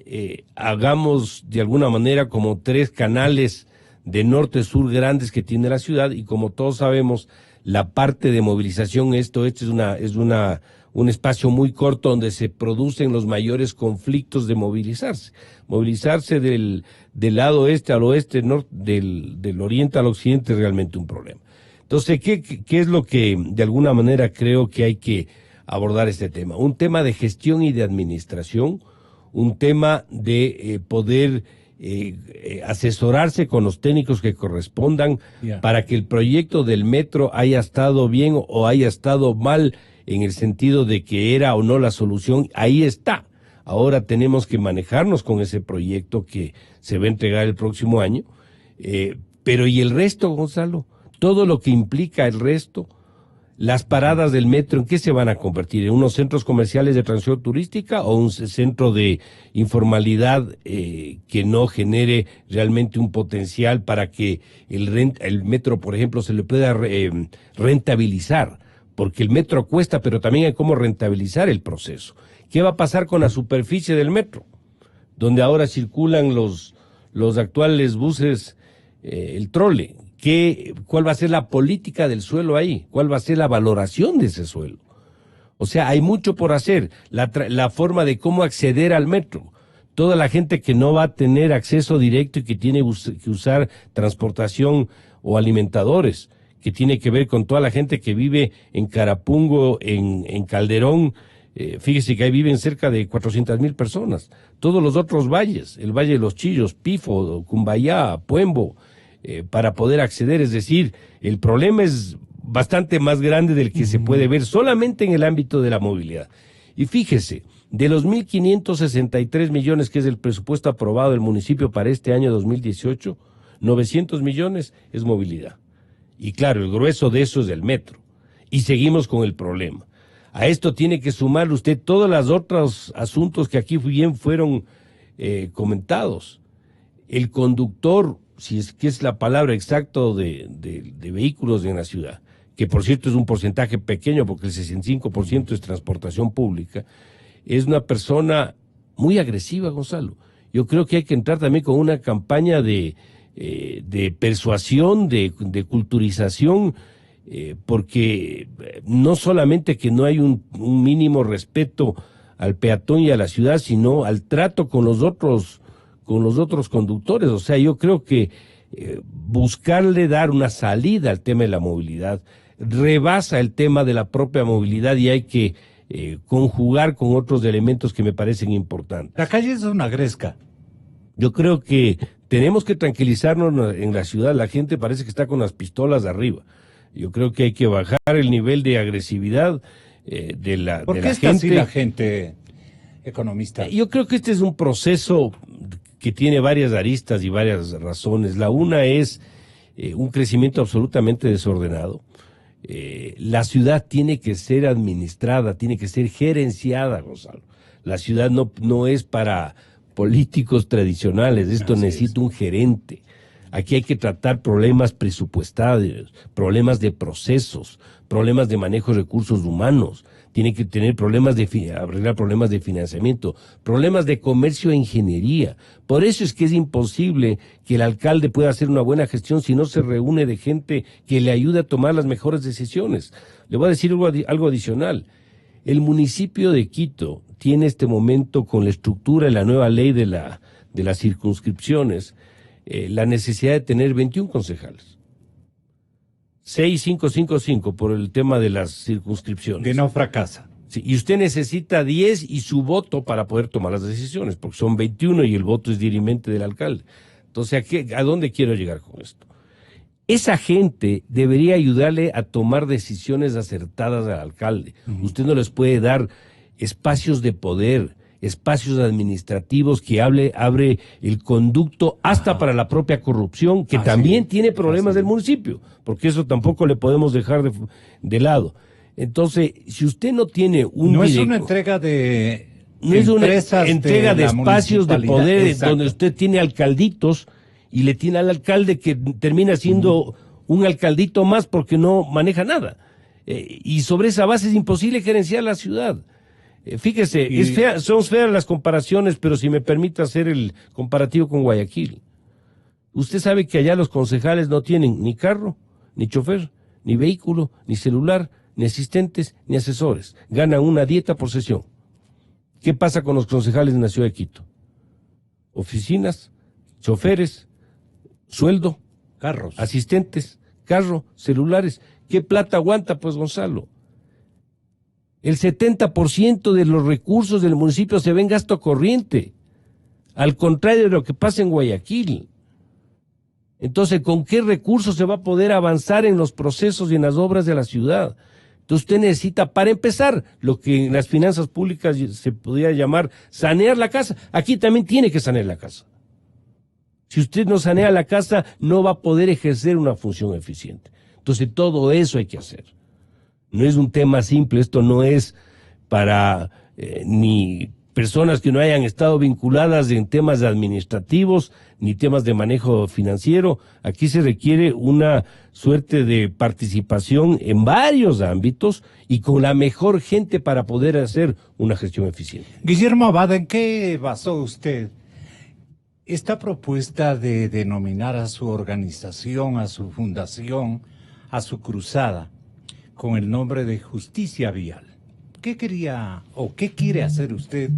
hagamos de alguna manera como 3 canales de norte-sur grandes que tiene la ciudad, y como todos sabemos, la parte de movilización, esto es un espacio muy corto donde se producen los mayores conflictos de movilizarse. Movilizarse del lado este al oeste, del oriente al occidente es realmente un problema. Entonces, ¿qué es lo que de alguna manera creo que hay que abordar este tema? Un tema de gestión y de administración, un tema de poder asesorarse con los técnicos que correspondan para que el proyecto del metro haya estado bien o haya estado mal en el sentido de que era o no la solución, ahí está. Ahora tenemos que manejarnos con ese proyecto que se va a entregar el próximo año. Pero ¿y el resto, Gonzalo? Todo lo que implica el resto, las paradas del metro, ¿en qué se van a convertir? ¿En unos centros comerciales de transición turística o un centro de informalidad que no genere realmente un potencial para que el metro, por ejemplo, se le pueda rentabilizar? Porque el metro cuesta, pero también hay cómo rentabilizar el proceso. ¿Qué va a pasar con la superficie del metro? Donde ahora circulan los actuales buses, el trole. ¿Cuál va a ser la política del suelo ahí? ¿Cuál va a ser la valoración de ese suelo? O sea, hay mucho por hacer. La forma de cómo acceder al metro. Toda la gente que no va a tener acceso directo y que tiene que usar transportación o alimentadores, que tiene que ver con toda la gente que vive en Carapungo, en Calderón. Fíjese que ahí viven cerca de 400,000 personas. Todos los otros valles, el Valle de los Chillos, Pifo, Cumbayá, Puembo, para poder acceder. Es decir, el problema es bastante más grande del que se puede ver solamente en el ámbito de la movilidad. Y fíjese, de los 1.563 millones que es el presupuesto aprobado del municipio para este año 2018, 900 millones es movilidad. Y claro, el grueso de eso es del metro. Y seguimos con el problema. A esto tiene que sumar usted todos los otros asuntos que aquí bien fueron comentados. El conductor, si es que es la palabra exacta de vehículos en la ciudad, que por cierto es un porcentaje pequeño porque el 65% es transportación pública, es una persona muy agresiva, Gonzalo. Yo creo que hay que entrar también con una campaña de persuasión, de culturización, porque no solamente que no hay un mínimo respeto al peatón y a la ciudad, sino al trato con los otros conductores. O sea, yo creo que buscarle dar una salida al tema de la movilidad rebasa el tema de la propia movilidad y hay que conjugar con otros elementos que me parecen importantes.
La calle es una gresca.
Yo creo que tenemos que tranquilizarnos en la ciudad. La gente parece que está con las pistolas de arriba. Yo creo que hay que bajar el nivel de agresividad de la gente.
¿Por qué está así la gente, economista?
Yo creo que este es un proceso que tiene varias aristas y varias razones. La una es un crecimiento absolutamente desordenado. La ciudad tiene que ser administrada, tiene que ser gerenciada, Gonzalo. La ciudad no es para políticos tradicionales, esto necesita un gerente. Aquí hay que tratar problemas presupuestarios, problemas de procesos, problemas de manejo de recursos humanos, tiene que tener arreglar problemas de financiamiento, problemas de comercio e ingeniería. Por eso es que es imposible que el alcalde pueda hacer una buena gestión si no se reúne de gente que le ayude a tomar las mejores decisiones. Le voy a decir algo adicional. El municipio de Quito tiene este momento, con la estructura y la nueva ley de las circunscripciones, la necesidad de tener 21 concejales. 6-5-5-5 por el tema de las circunscripciones.
Que no fracasa.
Sí, y usted necesita 10 y su voto para poder tomar las decisiones, porque son 21 y el voto es dirimente del alcalde. Entonces, ¿a dónde quiero llegar con esto? Esa gente debería ayudarle a tomar decisiones acertadas al alcalde. Usted no les puede dar espacios de poder, espacios administrativos que abre el conducto hasta para la propia corrupción, que también tiene problemas del municipio, porque eso tampoco le podemos dejar de lado. Entonces, si usted no tiene un...
No es una entrega de...
No es una entrega de espacios de poder. Exacto. Donde usted tiene alcalditos y le tiene al alcalde que termina siendo un alcaldito más porque no maneja nada. Y sobre esa base es imposible gerenciar la ciudad. Fíjese, son feas las comparaciones, pero si me permite hacer el comparativo con Guayaquil. Usted sabe que allá los concejales no tienen ni carro, ni chofer, ni vehículo, ni celular, ni asistentes, ni asesores. Ganan una dieta por sesión. ¿Qué pasa con los concejales en la ciudad de Quito? Oficinas, choferes, sueldo,
carros,
asistentes, carro, celulares. ¿Qué plata aguanta, pues, Gonzalo? El 70% de los recursos del municipio se ve en gasto corriente, al contrario de lo que pasa en Guayaquil. Entonces, ¿con qué recursos se va a poder avanzar en los procesos y en las obras de la ciudad? Entonces usted necesita, para empezar, lo que en las finanzas públicas se podría llamar sanear la casa. Aquí también tiene que sanear la casa. Si usted no sanea la casa, no va a poder ejercer una función eficiente. Entonces todo eso hay que hacer. No es un tema simple, esto no es para ni personas que no hayan estado vinculadas en temas administrativos ni temas de manejo financiero. Aquí se requiere una suerte de participación en varios ámbitos y con la mejor gente para poder hacer una gestión eficiente.
Guillermo Abad, ¿en qué basó usted esta propuesta de denominar a su organización, a su fundación, a su cruzada, con el nombre de Justicia Vial? ¿Qué quería o qué quiere hacer usted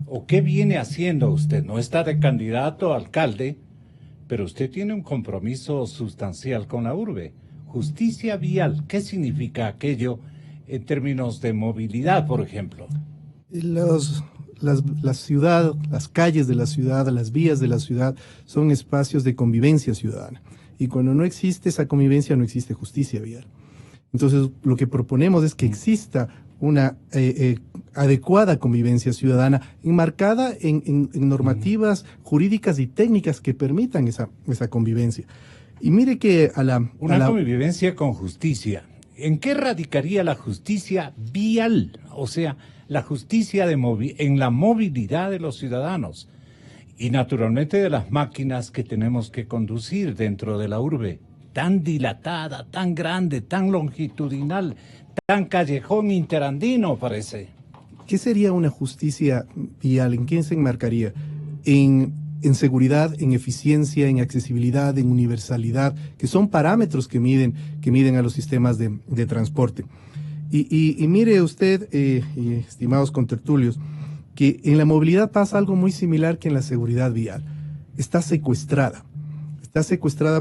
o qué viene haciendo usted? No está de candidato a alcalde, pero usted tiene un compromiso sustancial con la urbe. Justicia Vial, ¿qué significa aquello en términos de movilidad, por ejemplo?
La ciudad, las calles de la ciudad, las vías de la ciudad son espacios de convivencia ciudadana. Y cuando no existe esa convivencia, no existe justicia vial. Entonces, lo que proponemos es que exista una adecuada convivencia ciudadana, enmarcada en normativas jurídicas y técnicas que permitan esa convivencia. Y mire que
Una convivencia con justicia. ¿En qué radicaría la justicia vial? O sea, la justicia en la movilidad de los ciudadanos y naturalmente de las máquinas que tenemos que conducir dentro de la urbe, tan dilatada, tan grande, tan longitudinal, tan callejón interandino parece.
¿Qué sería una justicia vial? ¿En quién se enmarcaría? En seguridad, en eficiencia, en accesibilidad, en universalidad, que son parámetros que miden a los sistemas de transporte. Y mire usted, estimados contertulios, que en la movilidad pasa algo muy similar que en la seguridad vial. Está secuestrada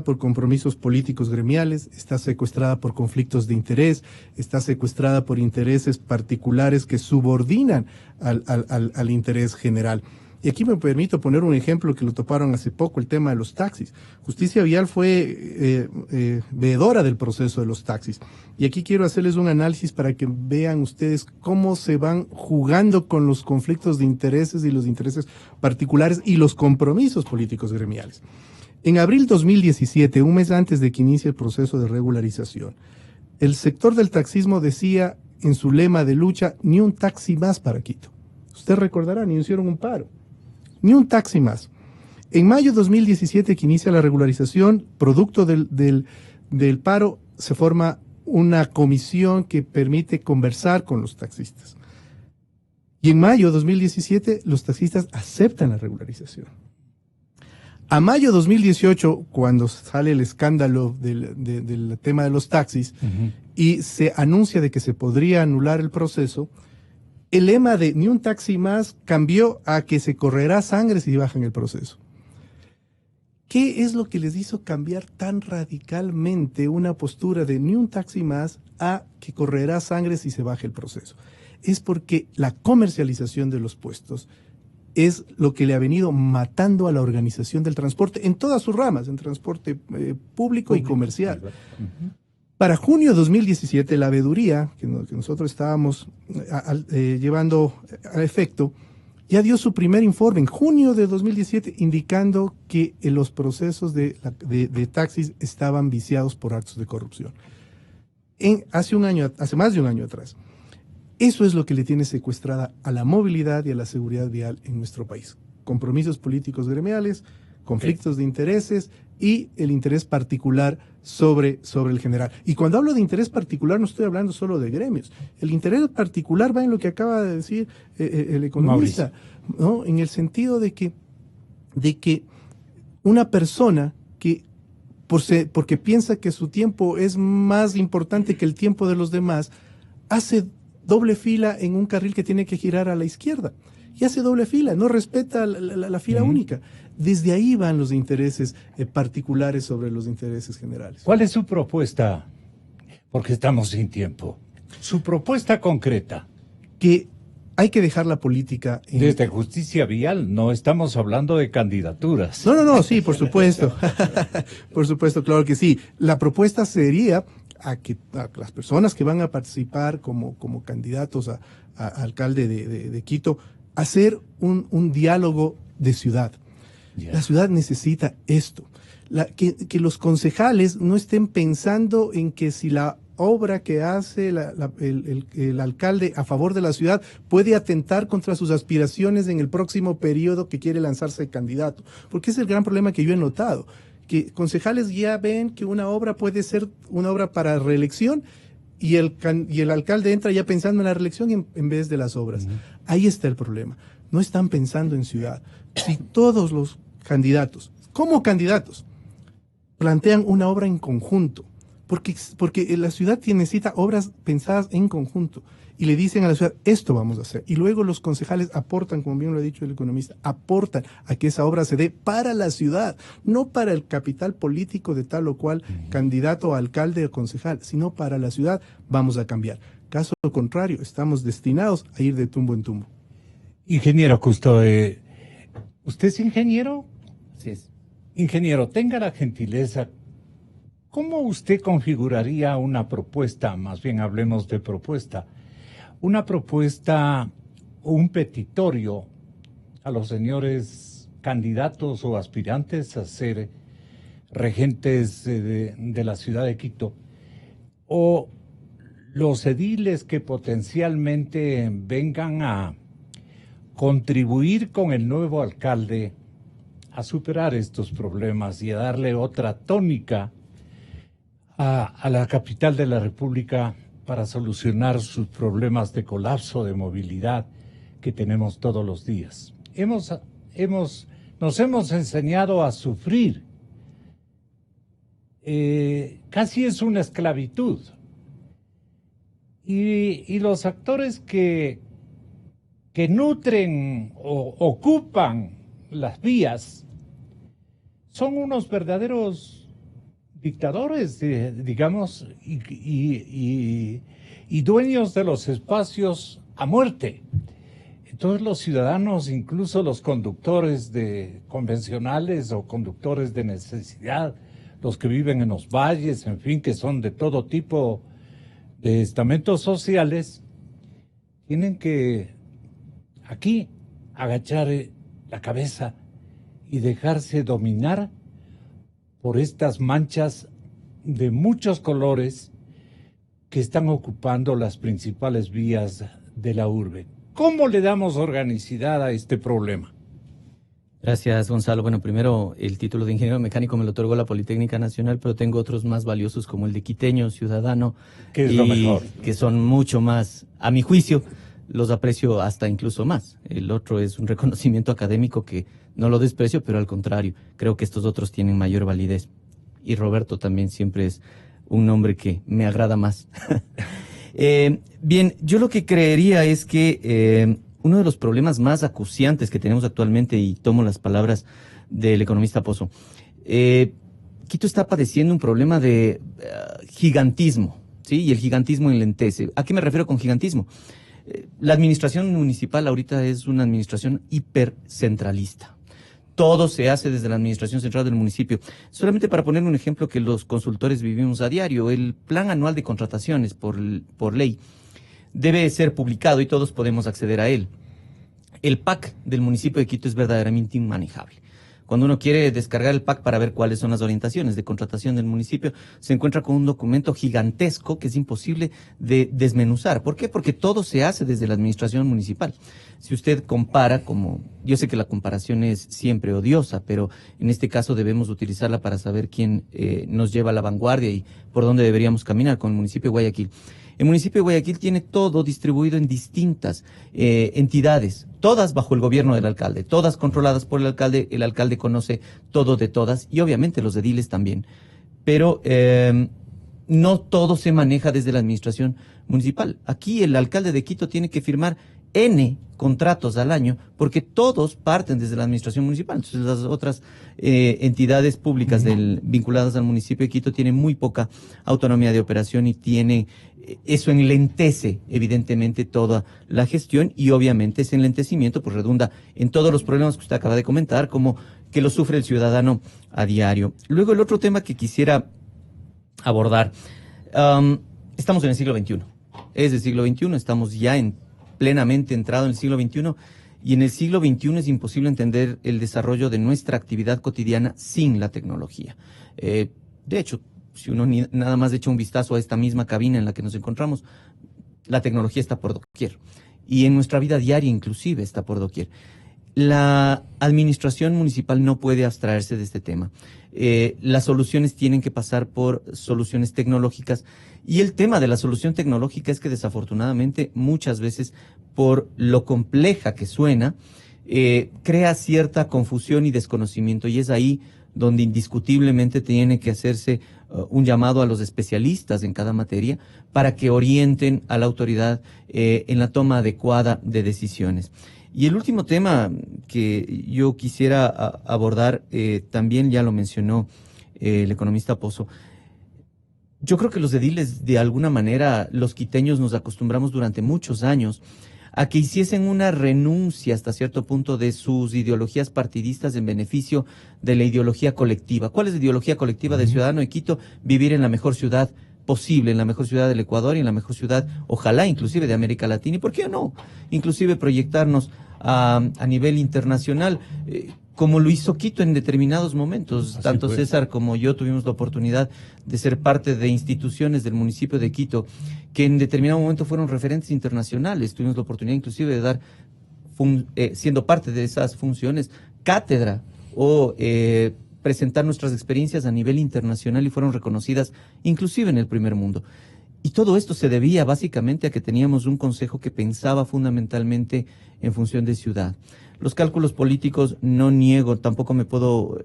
por compromisos políticos gremiales, está secuestrada por conflictos de interés, está secuestrada por intereses particulares que subordinan al interés general. Y aquí me permito poner un ejemplo que lo toparon hace poco, el tema de los taxis. Justicia Vial fue veedora del proceso de los taxis. Y aquí quiero hacerles un análisis para que vean ustedes cómo se van jugando con los conflictos de intereses y los intereses particulares y los compromisos políticos gremiales. En abril 2017, un mes antes de que inicie el proceso de regularización, el sector del taxismo decía en su lema de lucha, ni un taxi más para Quito. Usted recordará, ni hicieron un paro. Ni un taxi más. En mayo de 2017, que inicia la regularización, producto del paro, se forma una comisión que permite conversar con los taxistas. Y en mayo de 2017, los taxistas aceptan la regularización. A mayo de 2018, cuando sale el escándalo del tema de los taxis, y se anuncia de que se podría anular el proceso, el lema de ni un taxi más cambió a que se correrá sangre si bajan el proceso. ¿Qué es lo que les hizo cambiar tan radicalmente una postura de ni un taxi más a que correrá sangre si se baja el proceso? Es porque la comercialización de los puestos es lo que le ha venido matando a la organización del transporte en todas sus ramas, en transporte público y comercial. Para junio de 2017, la veeduría que nosotros estábamos llevando a efecto, ya dio su primer informe en junio de 2017, indicando que los procesos de taxis estaban viciados por actos de corrupción. Hace más de un año atrás. Eso es lo que le tiene secuestrada a la movilidad y a la seguridad vial en nuestro país. Compromisos políticos gremiales, conflictos de intereses y el interés particular sobre el general. Y cuando hablo de interés particular no estoy hablando solo de gremios. El interés particular va en lo que acaba de decir el economista, ¿no? En el sentido de que una persona que porque piensa que su tiempo es más importante que el tiempo de los demás, hace doble fila en un carril que tiene que girar a la izquierda. Y hace doble fila, no respeta la fila única. Desde ahí van los intereses particulares sobre los intereses generales.
¿Cuál es su propuesta? Porque estamos sin tiempo. Su propuesta concreta.
Que hay que dejar la política.
Desde Justicia Vial, no estamos hablando de candidaturas.
No, sí, por supuesto. Por supuesto, claro que sí. La propuesta sería a las personas que van a participar como candidatos a alcalde de Quito, hacer un diálogo de ciudad. La ciudad necesita esto. Que los concejales no estén pensando en que si la obra que hace el alcalde a favor de la ciudad puede atentar contra sus aspiraciones en el próximo periodo que quiere lanzarse candidato. Porque es el gran problema que yo he notado, que concejales ya ven que una obra puede ser una obra para reelección y el alcalde entra ya pensando en la reelección en vez de las obras. Ahí está el problema. No están pensando en ciudad. Si todos los candidatos, como candidatos, plantean una obra en conjunto, porque la ciudad necesita obras pensadas en conjunto, y le dicen a la ciudad, esto vamos a hacer, y luego los concejales aportan, como bien lo ha dicho el economista, aportan a que esa obra se dé para la ciudad, no para el capital político de tal o cual candidato a alcalde o concejal, sino para la ciudad. Vamos a cambiar. Caso contrario, estamos destinados a ir de tumbo en tumbo.
Ingeniero Custodio, ¿usted es ingeniero?
Sí es.
Ingeniero, tenga la gentileza, ¿cómo usted configuraría una propuesta? Más bien hablemos de propuesta. Una propuesta o un petitorio a los señores candidatos o aspirantes a ser regentes de la ciudad de Quito, o los ediles que potencialmente vengan a contribuir con el nuevo alcalde a superar estos problemas y a darle otra tónica a la capital de la República para solucionar sus problemas de colapso de movilidad que tenemos todos los días. Nos hemos enseñado a sufrir. Casi es una esclavitud. Y los actores que nutren o ocupan las vías son unos verdaderos dictadores, digamos, y dueños de los espacios a muerte. Entonces los ciudadanos, incluso los conductores convencionales o conductores de necesidad, los que viven en los valles, en fin, que son de todo tipo de estamentos sociales, tienen que aquí agachar la cabeza y dejarse dominar por estas manchas de muchos colores que están ocupando las principales vías de la urbe. ¿Cómo le damos organicidad a este problema?
Gracias, Gonzalo. Bueno, primero, el título de ingeniero mecánico me lo otorgó la Politécnica Nacional, pero tengo otros más valiosos como el de quiteño, ciudadano.
¿Qué es lo mejor?
Que son mucho más, a mi juicio, los aprecio hasta incluso más. El otro es un reconocimiento académico que no lo desprecio, pero al contrario, creo que estos otros tienen mayor validez. Y Roberto también siempre es un nombre que me agrada más. Bien, yo lo que creería es que uno de los problemas más acuciantes que tenemos actualmente, y tomo las palabras del economista Pozo, Quito está padeciendo un problema de gigantismo, ¿sí? Y el gigantismo enlentece. ¿A qué me refiero con gigantismo? La administración municipal ahorita es una administración hipercentralista. Todo se hace desde la administración central del municipio. Solamente para poner un ejemplo que los consultores vivimos a diario, el plan anual de contrataciones por ley debe ser publicado y todos podemos acceder a él. El PAC del municipio de Quito es verdaderamente inmanejable. Cuando uno quiere descargar el PAC para ver cuáles son las orientaciones de contratación del municipio, se encuentra con un documento gigantesco que es imposible de desmenuzar. ¿Por qué? Porque todo se hace desde la administración municipal. Si usted compara, yo sé que la comparación es siempre odiosa, pero en este caso debemos utilizarla para saber quién nos lleva a la vanguardia y por dónde deberíamos caminar con el municipio de Guayaquil. El municipio de Guayaquil tiene todo distribuido en distintas entidades, todas bajo el gobierno del alcalde, todas controladas por el alcalde conoce todo de todas y obviamente los ediles también, pero no todo se maneja desde la administración municipal. Aquí el alcalde de Quito tiene que firmar N contratos al año porque todos parten desde la administración municipal. Entonces las otras entidades públicas vinculadas al municipio de Quito tienen muy poca autonomía de operación y eso enlentece evidentemente toda la gestión y obviamente ese enlentecimiento pues redunda en todos los problemas que usted acaba de comentar, como que lo sufre el ciudadano a diario. Luego el otro tema que quisiera abordar, Estamos en el siglo XXI. Es el siglo XXI, estamos ya plenamente entrado en el siglo XXI. Y en el siglo XXI es imposible entender el desarrollo de nuestra actividad cotidiana sin la tecnología. De hecho, si uno nada más echa un vistazo a esta misma cabina en la que nos encontramos, la tecnología está por doquier. Y en nuestra vida diaria inclusive está por doquier. La administración municipal no puede abstraerse de este tema. Las soluciones tienen que pasar por soluciones tecnológicas. Y el tema de la solución tecnológica es que desafortunadamente muchas veces, por lo compleja que suena, crea cierta confusión y desconocimiento. Y es ahí donde indiscutiblemente tiene que hacerse un llamado a los especialistas en cada materia para que orienten a la autoridad en la toma adecuada de decisiones. Y el último tema que yo quisiera abordar, también ya lo mencionó el economista Pozo. Yo creo que los ediles, de alguna manera, los quiteños nos acostumbramos durante muchos años a que hiciesen una renuncia hasta cierto punto de sus ideologías partidistas en beneficio de la ideología colectiva. ¿Cuál es la ideología colectiva del ciudadano de Quito? Vivir en la mejor ciudad posible, en la mejor ciudad del Ecuador y en la mejor ciudad, ojalá, inclusive de América Latina. ¿Y por qué no? Inclusive proyectarnos a nivel internacional, como lo hizo Quito en determinados momentos. Así tanto fue. César como yo tuvimos la oportunidad de ser parte de instituciones del municipio de Quito que en determinado momento fueron referentes internacionales. Tuvimos la oportunidad inclusive de dar, siendo parte de esas funciones, cátedra o presentar nuestras experiencias a nivel internacional y fueron reconocidas inclusive en el primer mundo. Y todo esto se debía básicamente a que teníamos un consejo que pensaba fundamentalmente en función de ciudad. Los cálculos políticos no niego, tampoco me puedo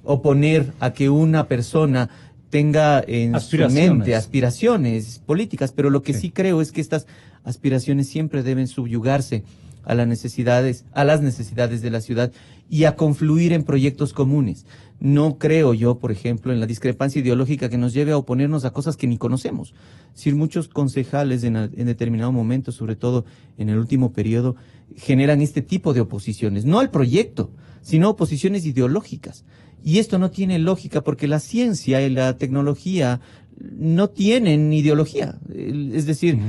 oponer a que una persona tenga en su mente aspiraciones políticas, pero lo que sí creo es que estas aspiraciones siempre deben subyugarse a las necesidades de la ciudad y a confluir en proyectos comunes. No creo yo, por ejemplo, en la discrepancia ideológica que nos lleve a oponernos a cosas que ni conocemos. Si muchos concejales en determinado momento, sobre todo en el último periodo, generan este tipo de oposiciones, no al proyecto, sino oposiciones ideológicas. Y esto no tiene lógica porque la ciencia y la tecnología no tienen ideología. Es decir,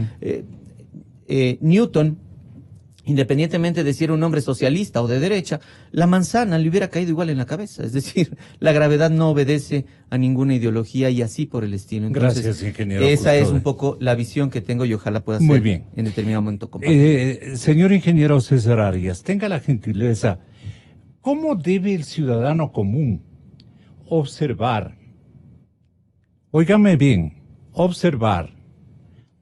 Newton, independientemente de si era un hombre socialista o de derecha, la manzana le hubiera caído igual en la cabeza. Es decir, la gravedad no obedece a ninguna ideología y así por el estilo. Entonces,
gracias, ingeniero.
Esa es un poco la visión que tengo y ojalá pueda ser en determinado momento
compartida. Señor ingeniero César Arias, tenga la gentileza, ¿cómo debe el ciudadano común observar, óigame bien, observar,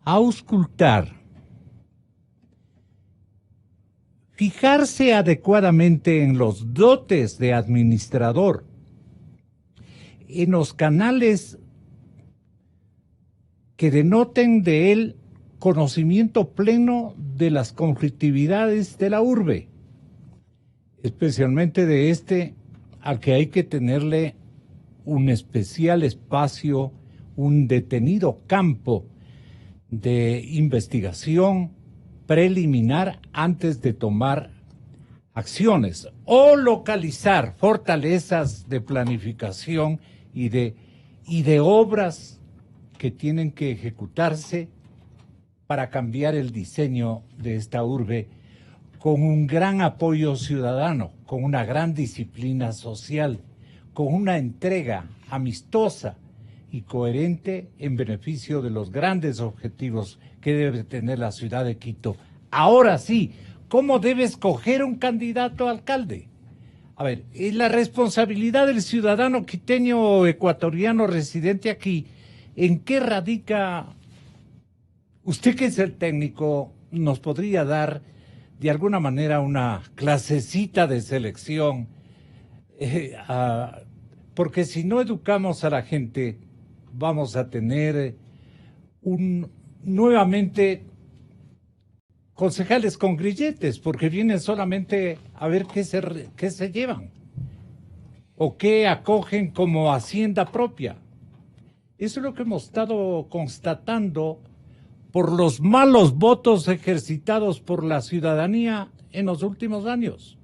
auscultar, fijarse adecuadamente en los dotes de administrador, en los canales que denoten de él conocimiento pleno de las conflictividades de la urbe, especialmente de este al que hay que tenerle un especial espacio, un detenido campo de investigación preliminar antes de tomar acciones o localizar fortalezas de planificación y de obras que tienen que ejecutarse para cambiar el diseño de esta urbe con un gran apoyo ciudadano, con una gran disciplina social, con una entrega amistosa y coherente en beneficio de los grandes objetivos que debe tener la ciudad de Quito. Ahora sí, ¿cómo debe escoger un candidato a alcalde? A ver, la responsabilidad del ciudadano quiteño o ecuatoriano residente aquí, ¿en qué radica? Usted que es el técnico, nos podría dar de alguna manera una clasecita de selección, porque si no educamos a la gente, vamos a tener nuevamente concejales con grilletes, porque vienen solamente a ver qué se llevan o qué acogen como hacienda propia. Eso es lo que hemos estado constatando por los malos votos ejercitados por la ciudadanía en los últimos años.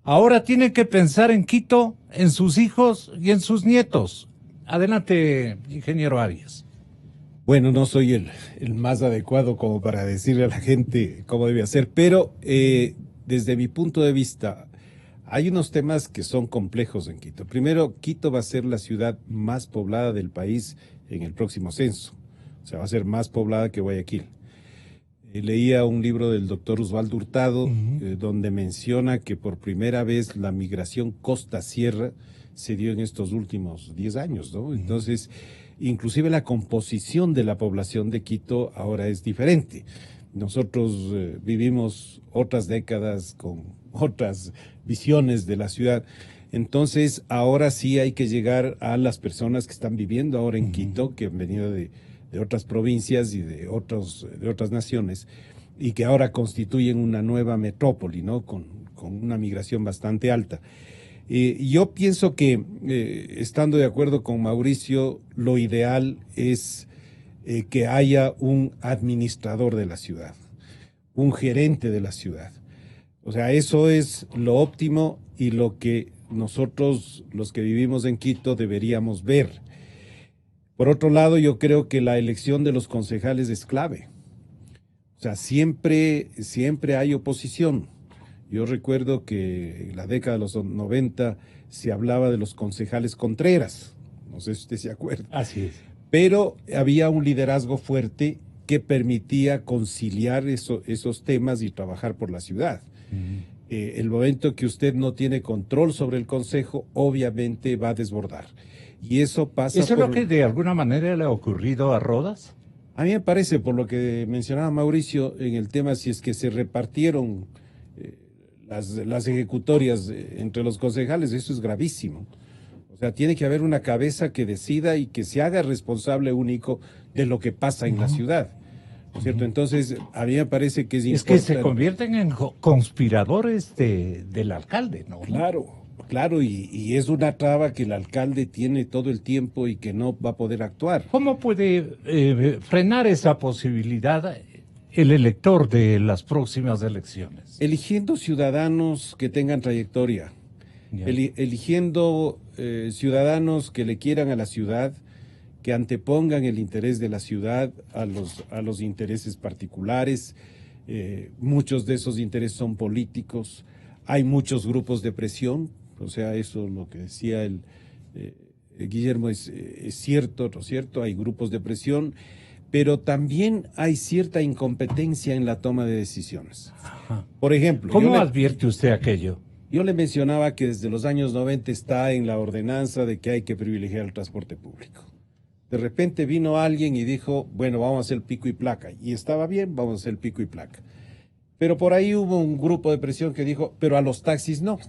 Ahora tienen que pensar en Quito, en sus hijos y en sus nietos. Adelante, ingeniero Arias.
Bueno, no soy el más adecuado como para decirle a la gente cómo debe hacer, pero desde mi punto de vista, hay unos temas que son complejos en Quito. Primero, Quito va a ser la ciudad más poblada del país en el próximo censo. O sea, va a ser más poblada que Guayaquil. Leía un libro del doctor Osvaldo Hurtado, donde menciona que por primera vez la migración costa-sierra se dio en estos últimos 10 años, ¿no? Entonces, inclusive la composición de la población de Quito ahora es diferente. Nosotros vivimos otras décadas con otras visiones de la ciudad. Entonces, ahora sí hay que llegar a las personas que están viviendo ahora en Quito, que han venido de otras provincias y de otras naciones, y que ahora constituyen una nueva metrópoli, ¿no? Con una migración bastante alta. Yo pienso que, estando de acuerdo con Mauricio, lo ideal es que haya un administrador de la ciudad, un gerente de la ciudad. O sea, eso es lo óptimo y lo que nosotros, los que vivimos en Quito, deberíamos ver. Por otro lado, yo creo que la elección de los concejales es clave. O sea, siempre hay oposición. Yo recuerdo que en la década de los 90 se hablaba de los concejales Contreras. No sé si usted se acuerda.
Así es.
Pero había un liderazgo fuerte que permitía conciliar esos temas y trabajar por la ciudad. El momento que usted no tiene control sobre el consejo, obviamente va a desbordar. Y eso pasa
¿Eso es lo que de alguna manera le ha ocurrido a Rodas?
A mí me parece, por lo que mencionaba Mauricio, en el tema si es que se repartieron las ejecutorias entre los concejales, eso es gravísimo. O sea, tiene que haber una cabeza que decida y que se haga responsable único de lo que pasa en la ciudad. ¿No es cierto? Entonces, a mí me parece que es importante.
Es que se convierten en conspiradores del alcalde, ¿no?
Claro, y es una traba que el alcalde tiene todo el tiempo y que no va a poder actuar.
¿Cómo puede frenar esa posibilidad el elector de las próximas elecciones?
Eligiendo ciudadanos que tengan trayectoria, eligiendo ciudadanos que le quieran a la ciudad, que antepongan el interés de la ciudad a los intereses particulares. Muchos de esos intereses son políticos. Hay muchos grupos de presión, o sea, eso lo que decía Guillermo es cierto, ¿no es cierto? Hay grupos de presión, pero también hay cierta incompetencia en la toma de decisiones.
Ajá.
Por ejemplo,
¿cómo advierte usted aquello?
Yo le mencionaba que desde los años 90 está en la ordenanza de que hay que privilegiar el transporte público. De repente vino alguien y dijo, bueno, vamos a hacer pico y placa. Y estaba bien, vamos a hacer pico y placa. Pero por ahí hubo un grupo de presión que dijo, pero a los taxis no.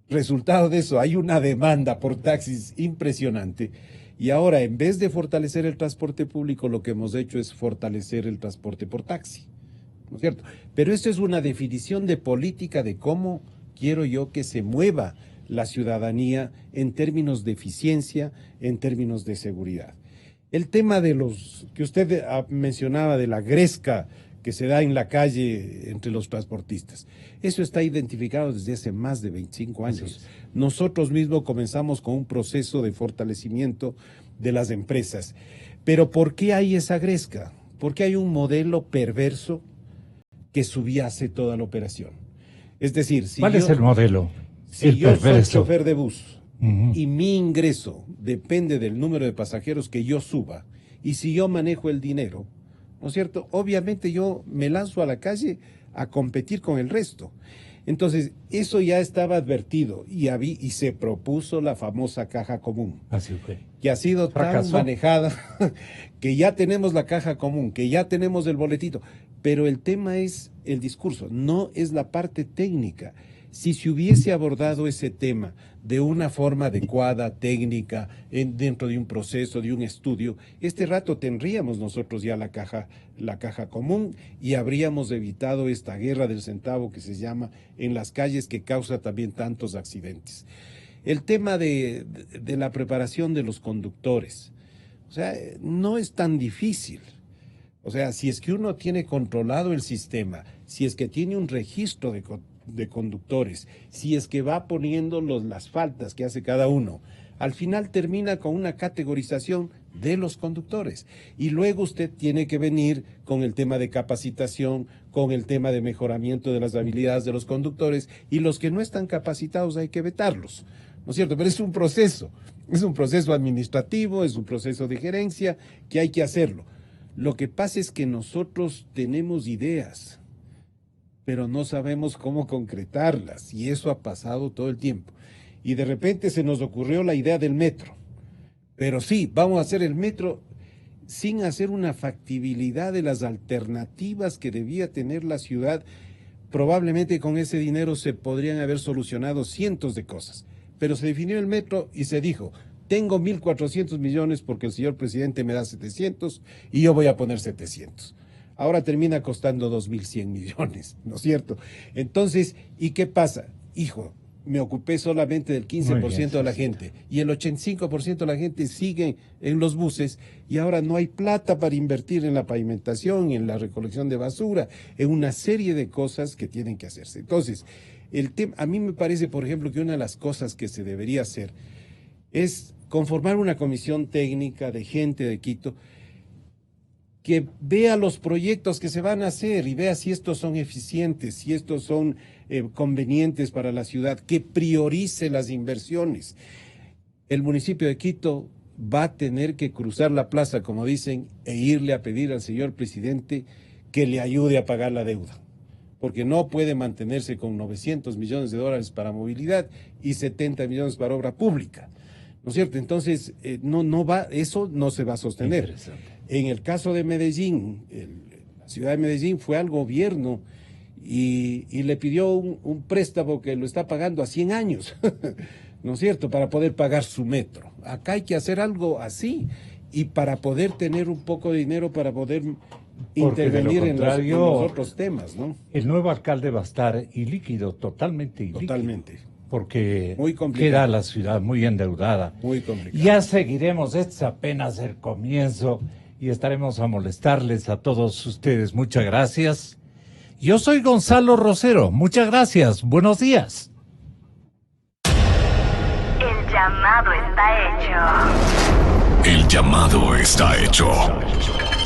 Resultado de eso, hay una demanda por taxis impresionante. Y ahora, en vez de fortalecer el transporte público, lo que hemos hecho es fortalecer el transporte por taxi. ¿No es cierto? Pero esto es una definición de política de cómo quiero yo que se mueva la ciudadanía en términos de eficiencia, en términos de seguridad. El tema de los que usted mencionaba de la gresca que se da en la calle entre los transportistas, eso está identificado desde hace más de 25 años. Nosotros mismos comenzamos con un proceso de fortalecimiento de las empresas. Pero ¿por qué hay esa gresca? Porque hay un modelo perverso que subyace toda la operación. Es decir, si
¿cuál es el modelo?
Si yo soy chofer de bus y mi ingreso depende del número de pasajeros que yo suba, y si yo manejo el dinero, ¿no es cierto? Obviamente yo me lanzo a la calle a competir con el resto. Entonces, eso ya estaba advertido y se propuso la famosa caja común.
Así fue.
Que ha sido tan manejada que ya tenemos la caja común, que ya tenemos el boletito. Pero el tema es el discurso, no es la parte técnica. Si se hubiese abordado ese tema de una forma adecuada, técnica, dentro de un proceso, de un estudio, este rato tendríamos nosotros ya la caja común y habríamos evitado esta guerra del centavo que se llama en las calles, que causa también tantos accidentes. El tema de la preparación de los conductores, o sea, no es tan difícil. O sea, si es que uno tiene controlado el sistema, si es que tiene un registro de conductores, si es que va poniendo las faltas que hace cada uno, al final termina con una categorización de los conductores. Y luego usted tiene que venir con el tema de capacitación, con el tema de mejoramiento de las habilidades de los conductores, y los que no están capacitados hay que vetarlos, ¿no es cierto? Pero es un proceso administrativo, es un proceso de gerencia que hay que hacerlo. Lo que pasa es que nosotros tenemos ideas, pero no sabemos cómo concretarlas, y eso ha pasado todo el tiempo. Y de repente se nos ocurrió la idea del metro. Pero sí, vamos a hacer el metro sin hacer una factibilidad de las alternativas que debía tener la ciudad. Probablemente con ese dinero se podrían haber solucionado cientos de cosas. Pero se definió el metro y se dijo, tengo 1.400 millones porque el señor presidente me da 700 y yo voy a poner 700. Ahora termina costando 2.100 millones, ¿no es cierto? Entonces, ¿y qué pasa? Hijo, me ocupé solamente del 15% de la gente y el 85% de la gente sigue en los buses y ahora no hay plata para invertir en la pavimentación, en la recolección de basura, en una serie de cosas que tienen que hacerse. Entonces, a mí me parece, por ejemplo, que una de las cosas que se debería hacer es conformar una comisión técnica de gente de Quito que vea los proyectos que se van a hacer y vea si estos son eficientes, si estos son convenientes para la ciudad, que priorice las inversiones. El municipio de Quito va a tener que cruzar la plaza, como dicen, e irle a pedir al señor presidente que le ayude a pagar la deuda, porque no puede mantenerse con 900 millones de dólares para movilidad y 70 millones para obra pública, ¿no es cierto? Entonces, eso no se va a sostener. En el caso de Medellín, la ciudad de Medellín fue al gobierno y le pidió un préstamo que lo está pagando a 100 años, ¿no es cierto?, para poder pagar su metro. Acá hay que hacer algo así, y para poder tener un poco de dinero para poder intervenir en los otros temas, ¿no?
El nuevo alcalde va a estar ilíquido, totalmente ilíquido.
Totalmente.
Porque
muy
queda la ciudad muy endeudada.
Muy complicado.
Ya seguiremos, este es apenas el comienzo, y estaremos a molestarles a todos ustedes. Muchas gracias. Yo soy Gonzalo Rosero. Muchas gracias. Buenos días.
El llamado está hecho.
El llamado está hecho.